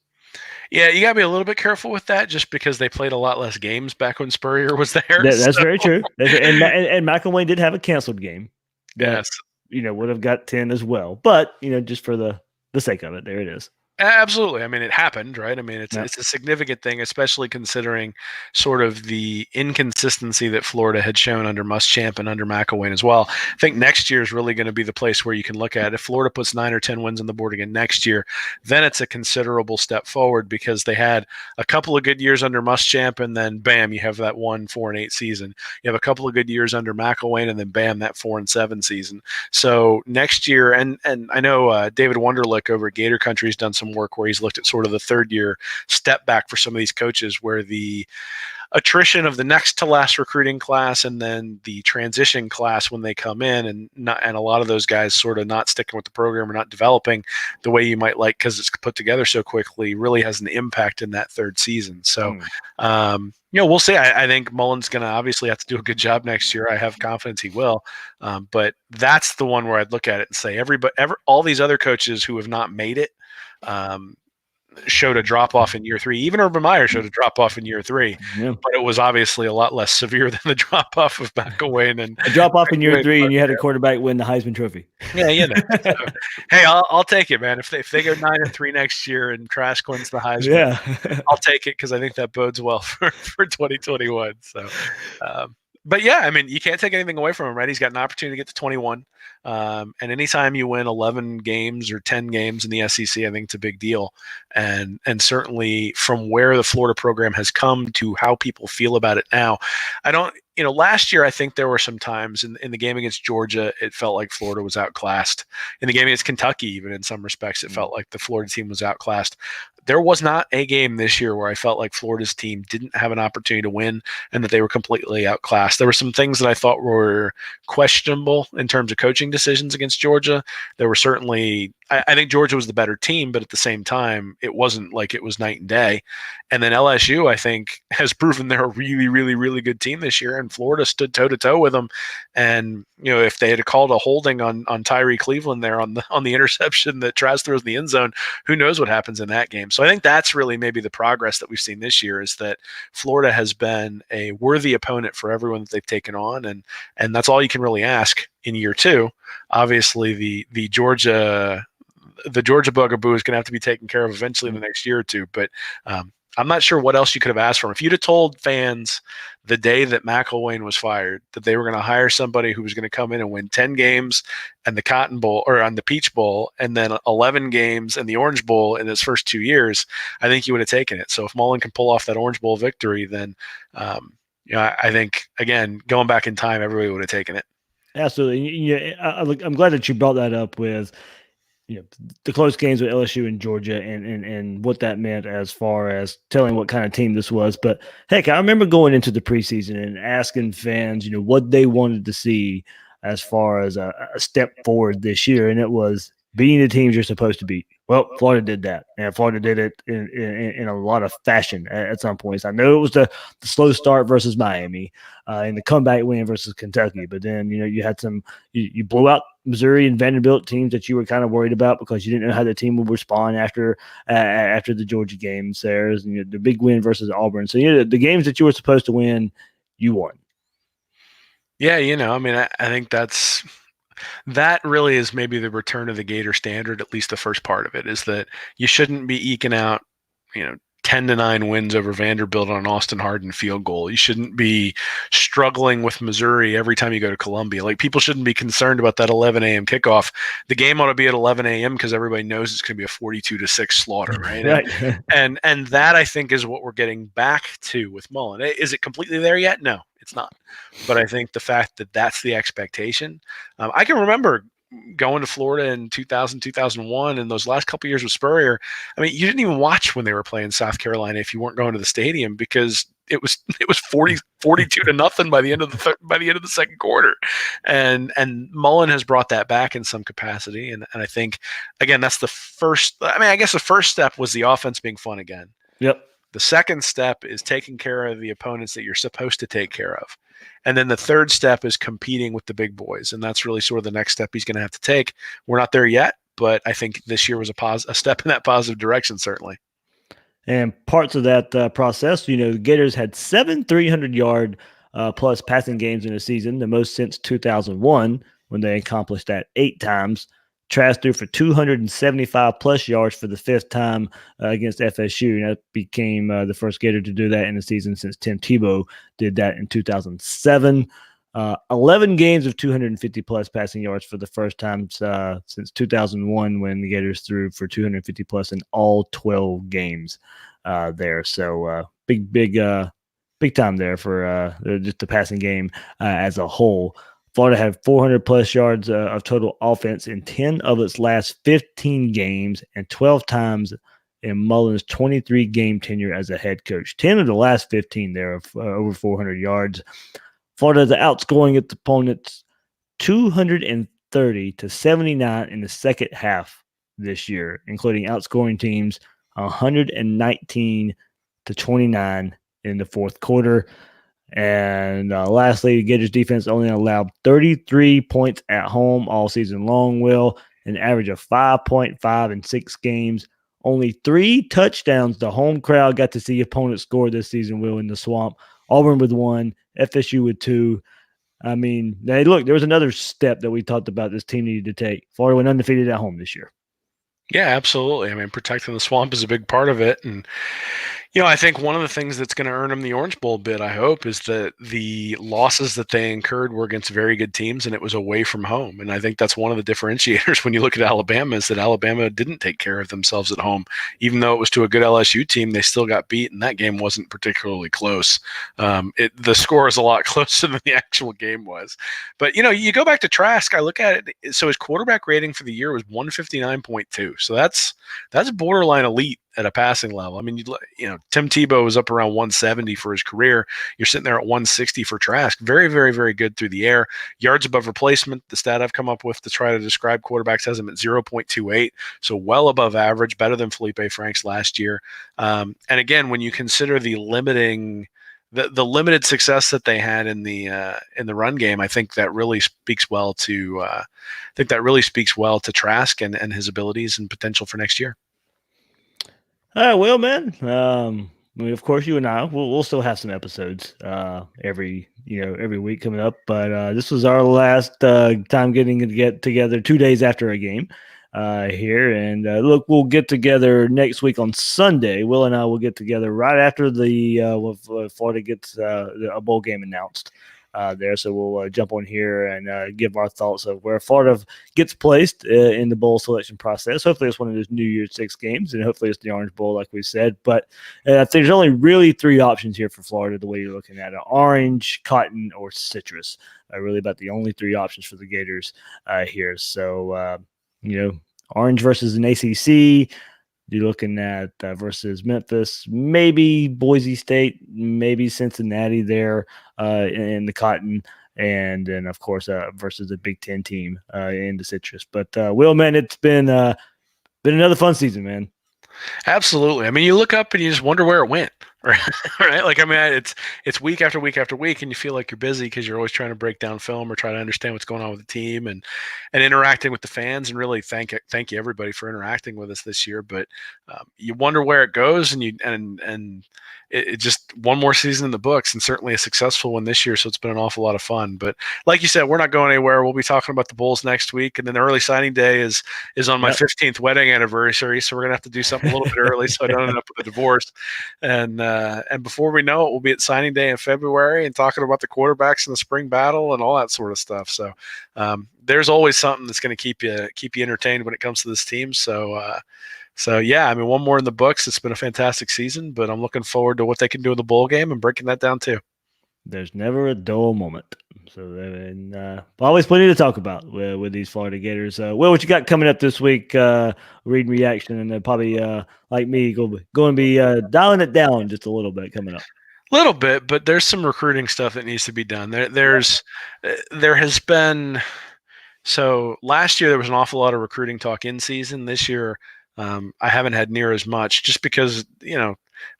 Yeah, you got to be a little bit careful with that, just because they played a lot less games back when Spurrier was there. That's very true. And McElwain did have a canceled game. Yes. Would have got 10 as well. But, just for the sake of it, there it is. Absolutely. I mean, it happened, right? I mean, it's a significant thing, especially considering sort of the inconsistency that Florida had shown under Muschamp and under McElwain as well. I think next year is really going to be the place where you can look at it. If Florida puts 9 or 10 wins on the board again next year, then it's a considerable step forward, because they had a couple of good years under Muschamp, and then bam, you have that 4-8 season. You have a couple of good years under McElwain, and then bam, that 4-7 season. So next year, and I know David Wonderlick over at Gator Country has done some work where he's looked at sort of the third year step back for some of these coaches, where the attrition of the next to last recruiting class and then the transition class when they come in, and a lot of those guys sort of not sticking with the program or not developing the way you might like because it's put together so quickly, really has an impact in that third season. So we'll see. I think Mullen's going to obviously have to do a good job next year. I have confidence he will. But that's the one where I'd look at it and say all these other coaches who have not made it showed a drop off in year 3. Even Urban Meyer showed a drop off in year 3, but it was obviously a lot less severe than the drop off of McElwain. And a drop off in year 3, and you had a quarterback win the Heisman Trophy. Yeah, So, hey, I'll take it, man. If they go 9-3 next year and Trask wins the Heisman, I'll take it because I think that bodes well for 2021. So, but yeah, I mean, you can't take anything away from him, right? He's got an opportunity to get to 21. And anytime you win 11 games or 10 games in the SEC, I think it's a big deal. And certainly from where the Florida program has come to how people feel about it now, last year, I think there were some times in the game against Georgia, it felt like Florida was outclassed. In the game against Kentucky, even in some respects, it felt like the Florida team was outclassed. There was not a game this year where I felt like Florida's team didn't have an opportunity to win and that they were completely outclassed. There were some things that I thought were questionable in terms of coaching decisions against Georgia. There were certainly, I think Georgia was the better team, but at the same time, it wasn't like it was night and day. And then LSU, I think, has proven they're a really, really, really good team this year, and Florida stood toe-to-toe with them. And, if they had called a holding on Tyree Cleveland there on the interception that Trask throws in the end zone, who knows what happens in that game. So I think that's really maybe the progress that we've seen this year, is that Florida has been a worthy opponent for everyone that they've taken on, and that's all you can really ask in year 2. Obviously, the Georgia bugaboo is going to have to be taken care of eventually in the next year or 2. But I'm not sure what else you could have asked for him. If you'd have told fans the day that McElwain was fired that they were going to hire somebody who was going to come in and win 10 games and the Cotton Bowl or on the Peach Bowl, and then 11 games and the Orange Bowl in his first 2 years, I think you would have taken it. So if Mullen can pull off that Orange Bowl victory, then I think, again, going back in time, everybody would have taken it. Absolutely. Yeah, I'm glad that you brought that up with the close games with LSU and Georgia and what that meant as far as telling what kind of team this was. But heck, I remember going into the preseason and asking fans, what they wanted to see as far as a step forward this year. And it was beating the teams you're supposed to beat. Well, Florida did that, and Florida did it in a lot of fashion at some points. I know it was the slow start versus Miami and the comeback win versus Kentucky, but then you had you blew out Missouri and Vanderbilt, teams that you were kind of worried about because you didn't know how the team would respond after the Georgia games. There's the big win versus Auburn. So the games that you were supposed to win, you won. Yeah, I think that really is maybe the return of the Gator standard, at least the first part of it, is that you shouldn't be eking out, 10-9 wins over Vanderbilt on an Austin Hardin field goal. You shouldn't be struggling with Missouri every time you go to Columbia. Like, people shouldn't be concerned about that 11 a.m. kickoff. The game ought to be at 11 a.m. because everybody knows it's going to be a 42-6 slaughter, right? Right. And that, I think, is what we're getting back to with Mullen. Is it completely there yet? No, it's not. But I think the fact that that's the expectation, I can remember going to Florida in 2000, 2001, and those last couple of years with Spurrier. I mean, you didn't even watch when they were playing South Carolina if you weren't going to the stadium, because it was 42-0 by the end of the second quarter, and Mullen has brought that back in some capacity, and I think, again, that's the first. I mean, I guess the first step was the offense being fun again. Yep. The second step is taking care of the opponents that you're supposed to take care of. And then the third step is competing with the big boys. And that's really sort of the next step he's going to have to take. We're not there yet, but I think this year was a step in that positive direction, certainly. And parts of that process, the Gators had 7 300-yard plus passing games in a season, the most since 2001, when they accomplished that 8 times. Trask threw for 275 plus yards for the 5th time against FSU. And that became the first Gator to do that in a season since Tim Tebow did that in 2007. 11 games of 250 plus passing yards for the first time since 2001, when the Gators threw for 250 plus in all 12 games there. So big time there for just the passing game as a whole. Florida had 400 plus yards of total offense in 10 of its last 15 games, and 12 times in Mullen's 23 game tenure as a head coach. 10 of the last 15 there of over 400 yards. Florida's outscoring its opponents 230 to 79 in the second half this year, including outscoring teams 119 to 29 in the fourth quarter. And lastly, the Gators defense only allowed 33 points at home all season long, Will, an average of 5.5 in 6 games. Only 3 touchdowns the home crowd got to see opponents score this season, Will, in the Swamp. Auburn with 1, FSU with 2. I mean, hey, look, there was another step that we talked about this team needed to take. Florida went undefeated at home this year. Yeah, absolutely. I mean, protecting the Swamp is a big part of it. And I think one of the things that's going to earn them the Orange Bowl bid, I hope, is that the losses that they incurred were against very good teams and it was away from home. And I think that's one of the differentiators when you look at Alabama is that Alabama didn't take care of themselves at home. Even though it was to a good LSU team, they still got beat, and that game wasn't particularly close. The score is a lot closer than the actual game was. But, you go back to Trask, I look at it. So his quarterback rating for the year was 159.2. So that's borderline elite at a passing level. I mean, Tim Tebow was up around 170 for his career. You're sitting there at 160 for Trask. Very, very, very good through the air. Yards above replacement, the stat I've come up with to try to describe quarterbacks, has him at 0.28, so well above average, better than Feleipe Franks last year. And again, when you consider the limited success that they had in the run game, I think that really speaks well to Trask and his abilities and potential for next year. Well, man. I mean, of course, you and I we'll still have some episodes every week coming up. But this was our last time getting to get together 2 days after a game here. And look, we'll get together next week on Sunday. Will and I will get together right after the Florida gets a bowl game announced. There, so we'll jump on here and give our thoughts of where Florida gets placed in the bowl selection process. Hopefully, it's one of those New Year's Six games, and hopefully, it's the Orange Bowl, like we said. But I think there's only really 3 options here for Florida, the way you're looking at it: orange, cotton, or citrus. Really, about the only 3 options for the Gators here. So, orange versus an ACC. You're looking at versus Memphis, maybe Boise State, maybe Cincinnati there in the cotton, and then, of course, versus a Big Ten team in the citrus. But, Will, man, it's been another fun season, man. Absolutely. I mean, you look up and you just wonder where it went, right? Like, I mean, it's week after week after week, and you feel like you're busy because you're always trying to break down film or try to understand what's going on with the team and interacting with the fans. And really, thank you everybody for interacting with us this year. But you wonder where it goes, and it just one more season in the books, and certainly a successful one this year. So it's been an awful lot of fun. But like you said, we're not going anywhere. We'll be talking about the Bulls next week, and then the early signing day is on my 15th wedding anniversary. So we're gonna have to do something a little bit early so I don't end up with a divorce. And before we know it, we'll be at signing day in February and talking about the quarterbacks in the spring battle and all that sort of stuff. So there's always something that's going to keep you entertained when it comes to this team. So yeah, I mean, one more in the books. It's been a fantastic season, but I'm looking forward to what they can do in the bowl game and breaking that down too. There's never a dull moment. So, always plenty to talk about with these Florida Gators. Will, what you got coming up this week? Reading reaction, and then probably like me, going to be dialing it down just a little bit coming up. Little bit, but there's some recruiting stuff that needs to be done. There has been. So last year there was an awful lot of recruiting talk in season. This year, I haven't had near as much, just because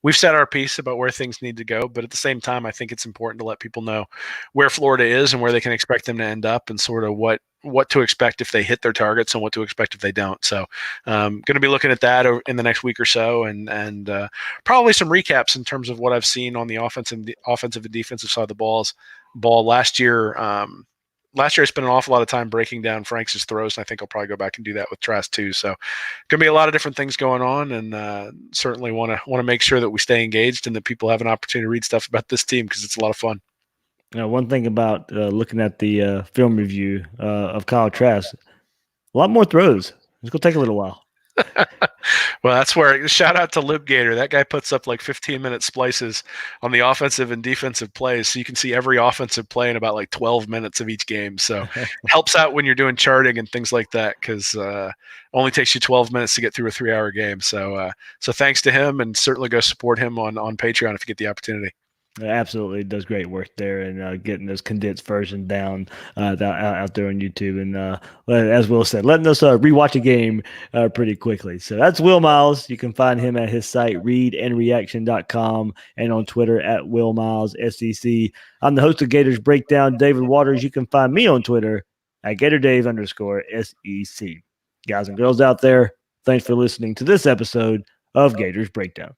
we've said our piece about where things need to go, but at the same time, I think it's important to let people know where Florida is and where they can expect them to end up, and sort of what to expect if they hit their targets and what to expect if they don't. So going to be looking at that in the next week or so, and probably some recaps in terms of what I've seen on the offensive and defensive side of the ball last year. Last year, I spent an awful lot of time breaking down Franks' throws, and I think I'll probably go back and do that with Trask too. So, going to be a lot of different things going on, and certainly want to make sure that we stay engaged and that people have an opportunity to read stuff about this team, because it's a lot of fun. One thing about looking at the film review of Kyle Trask, a lot more throws. It's going to take a little while. Well, that's where shout out to Lip Gator. That guy puts up like 15-minute splices on the offensive and defensive plays, so you can see every offensive play in about like 12 minutes of each game. So it helps out when you're doing charting and things like that, because only takes you 12 minutes to get through a 3-hour game. So so thanks to him, and certainly go support him on Patreon if you get the opportunity. Absolutely does great work there, and getting those condensed versions down out there on YouTube, and as Will said, letting us rewatch a game pretty quickly. So that's Will Miles. You can find him at his site readandreaction.com and on Twitter at Will Miles SEC. I'm the host of Gators Breakdown, David Waters. You can find me on Twitter at GatorDave_SEC. Guys and girls out there, thanks for listening to this episode of Gators Breakdown.